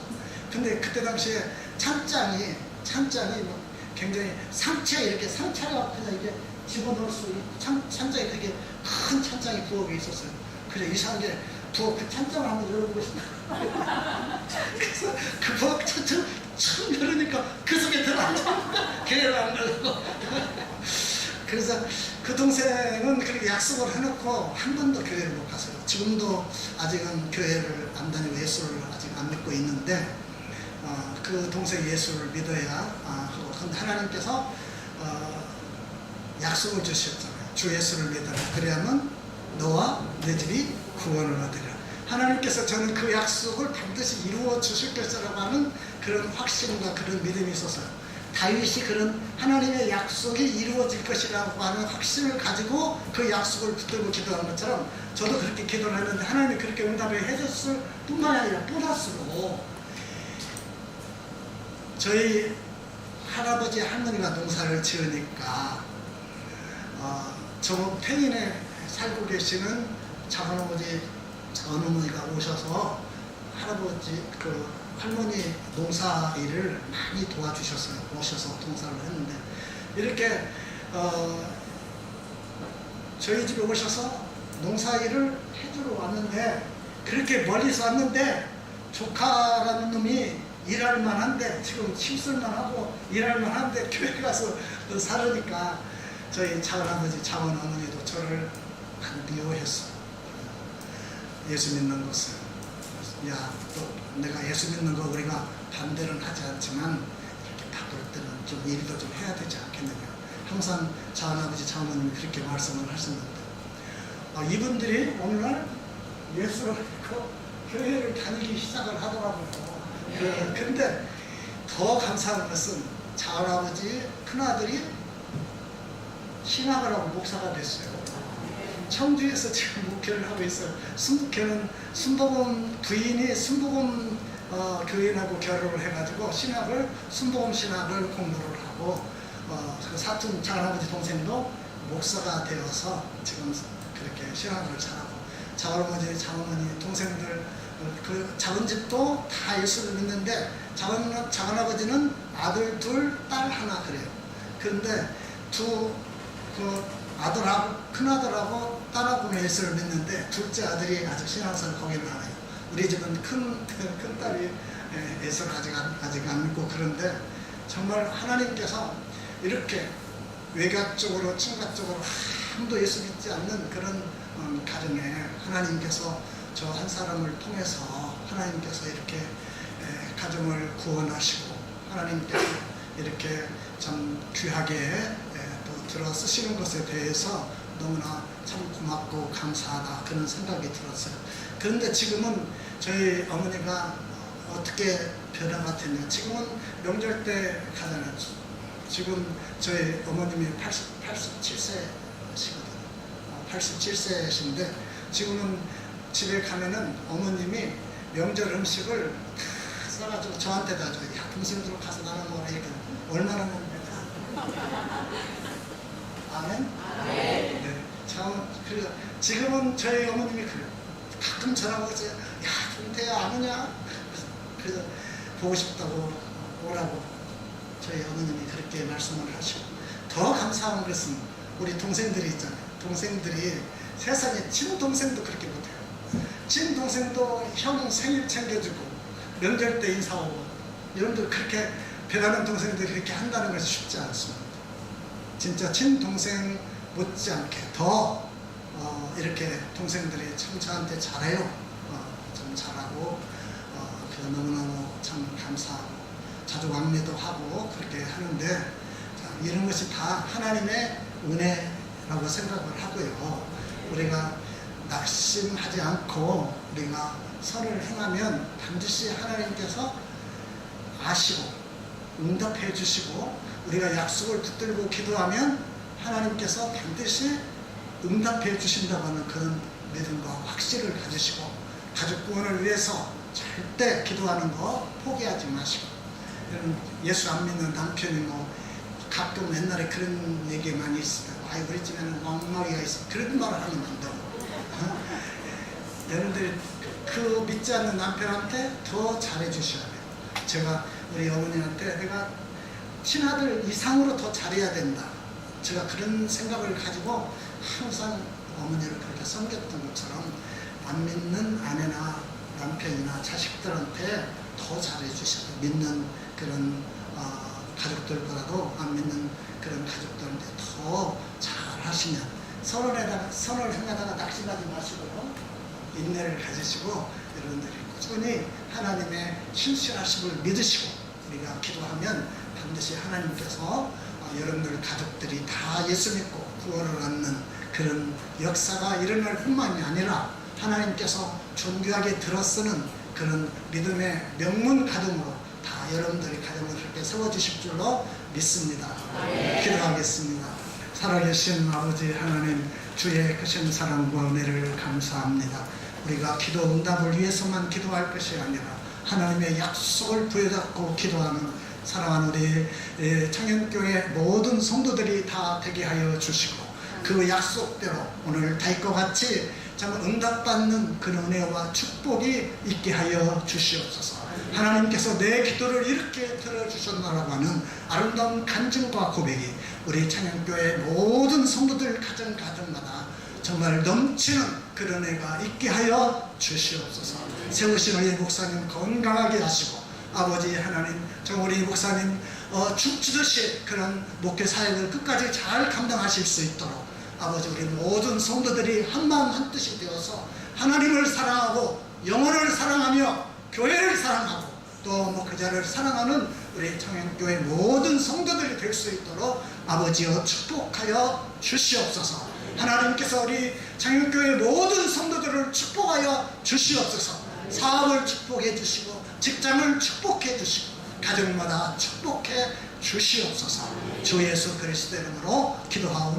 근데 그때 당시에 찬장이 굉장히 상차를 그냥 이게 집어넣을 수 있고 찬장이 되게 큰 찬장이 부엌에 있었어요. 그래 이상하게 부엌 그 찬장을 한번 열어보고 싶다. 그래서 그 부엌 찬장 처음 열으니까 그 속에 들어앉아. 교회를 안 가려고. 그래서 그 동생은 그렇게 약속을 해놓고 한 번도 교회를 못 갔어요. 지금도 아직은 교회를 안 다니고 예수를 아직 안 믿고 있는데 그 동생이 예수를 믿어야 하고 근데 하나님께서 약속을 주셨잖아요. 주 예수를 믿어라. 그래야만 너와 내 집이 구원을 얻으리라. 하나님께서 저는 그 약속을 반드시 이루어 주실 것이라고 하는 그런 확신과 그런 믿음이 있었어요. 다윗이 그런 하나님의 약속이 이루어질 것이라고 하는 확신을 가지고 그 약속을 붙들고 기도한 것처럼 저도 그렇게 기도를 했는데 하나님이 그렇게 응답을 해줬을 뿐만 아니라 보너스로 저희 할아버지 할머니가 농사를 지으니까 저 팽인에 살고 계시는 작은아버지 작은어머니가 오셔서 할아버지 할머니 농사 일을 많이 도와주셨어요. 오셔서 농사를 했는데 이렇게 저희 집에 오셔서 농사 일을 해주러 왔는데 그렇게 멀리서 왔는데 조카라는 놈이 일할 만한데 지금 힘쓸만 하고 일할 만한데 교회 가서 살으니까 저희 작은아버지 작은어머니도 저를 많이 미워했어요. 예수 믿는 것을 야, 또 내가 예수 믿는 거 우리가 반대는 하지 않지만 이렇게 바꿀 때는 좀 일도 좀 해야 되지 않겠느냐. 항상 작은아버지 장모님이 그렇게 말씀을 하셨는데 이분들이 오늘날 예수를 믿고 교회를 다니기 시작을 하더라고요. 근데 더 감사한 것은 작은아버지 큰아들이 신학을 하고 목사가 됐어요. 청주에서 지금 목회를 하고 있어요. 순복회는 순복음 부인이 순복음 교인하고 결혼을 해가지고 순복음 신학을 공부를 하고 그 사촌 작은아버지 동생도 목사가 되어서 지금 그렇게 신학을 잘하고 작은아버지 장어머니 동생들 그 작은 집도 다 예수를 믿는데 작은아버지는 아들 둘, 딸 하나 그래요. 그런데 아들하고 큰아들하고 딸하고는 예수를 믿는데 둘째 아들이 아직 신앙생활 거기는 안 해요. 우리 집은 큰 딸이 예수를 아직 안 믿고 그런데 정말 하나님께서 이렇게 외가 쪽으로 친가 쪽으로 아무도 예수 믿지 않는 그런 가정에 하나님께서 저 한 사람을 통해서 하나님께서 이렇게 가정을 구원하시고 하나님께서 이렇게 참 귀하게 또 들어 쓰시는 것에 대해서 너무나 참 고맙고 감사하다 그런 생각이 들었어요. 그런데 지금은 저희 어머니가 어떻게 변화가 됐냐. 지금은 명절 때 가잖아요. 지금 저희 어머님이 87세시거든요. 87세신데 지금은 집에 가면은 어머님이 명절 음식을 다 싸가지고 저한테다 줘요. 야, 동생들 가서 나눠 먹어라. 이렇게 얼마나 먹습니까? 아멘? 네. 그래서 지금은 저희 어머님이 그래요. 가끔 전화가 오세요. 야, 종태야 안 오냐? 그래서 보고 싶다고 오라고 저희 어머님이 그렇게 말씀을 하시고 더 감사한 것은 우리 동생들이 있잖아요. 동생들이 세상에 친동생도 그렇게 못해요. 친동생도 형 생일 챙겨주고 명절 때 인사하고 여러분들 그렇게 배가는 동생들이 이렇게 한다는 것이 쉽지 않습니다. 진짜 친동생 못지않게 더 이렇게 동생들이 참 저한테 잘해요. 참 잘하고 그래서 너무너무 참 감사하고 자주 왕래도 하고 그렇게 하는데 자, 이런 것이 다 하나님의 은혜라고 생각을 하고요. 우리가 낙심하지 않고 우리가 선을 행하면 반드시 하나님께서 아시고 응답해 주시고 우리가 약속을 붙들고 기도하면 하나님께서 반드시 응답해 주신다고 하는 그런 믿음과 확신을 가지시고 가족 구원을 위해서 절대 기도하는 거 포기하지 마시고 예수 안 믿는 남편이 뭐 가끔 옛날에 그런 얘기 많이 있어요. 아이 우리 집에는 엉망이가 있어. 그런 말을 하면 안 돼요. 여러분들 그 믿지 않는 남편한테 더 잘해 주셔야 돼요. 제가 우리 어머니한테 내가 친아들 이상으로 더 잘해야 된다. 제가 그런 생각을 가지고 항상 어머니를 그렇게 섬겼던 것처럼 안 믿는 아내나 남편이나 자식들한테 더 잘해 주셔야 돼요. 믿는 그런 가족들보다도 안 믿는 그런 가족들한테 더 잘하시면 선을 행하다가 낙심하지 마시고 인내를 가지시고 여러분들이 꾸준히 하나님의 신실하심을 믿으시고 우리가 기도하면 반드시 하나님께서 여러분들 가족들이 다 예수 믿고 구원을 얻는 그런 역사가 일어날 뿐만이 아니라 하나님께서 존귀하게 들어쓰는 그런 믿음의 명문 가정으로 다 여러분들의 가정을 그렇게 세워주실 줄로 믿습니다. 기도하겠습니다. 살아계신 아버지 하나님, 주의 크신 사랑과 은혜를 감사합니다. 우리가 기도 응답을 위해서만 기도할 것이 아니라 하나님의 약속을 부여잡고 기도하는 사랑하는 우리 청년교회 모든 성도들이 다 되게 하여 주시고 그 약속대로 오늘 다윗과 같이 참 응답받는 그런 은혜와 축복이 있게 하여 주시옵소서. 하나님께서 내 기도를 이렇게 들어주셨나라고 하는 아름다운 간증과 고백이 우리 찬양교회 모든 성도들 가정마다 정말 넘치는 그런 은혜가 있게 하여 주시옵소서. 세우신 우리 목사님 건강하게 하시고 아버지 하나님 정말 우리 목사님 죽주듯이 그런 목회 사역을 끝까지 잘 감당하실 수 있도록 아버지 우리 모든 성도들이 한마음 한뜻이 되어서 하나님을 사랑하고 영혼을 사랑하며 교회를 사랑하고 또 목회자를 사랑하는 우리 청년교회 모든 성도들이 될 수 있도록 아버지여 축복하여 주시옵소서. 하나님께서 우리 청년교회 모든 성도들을 축복하여 주시옵소서. 사업을 축복해 주시고 직장을 축복해 주시고 가정마다 축복해 주시옵소서. 주 예수 그리스도 이름으로 기도하옵나이다.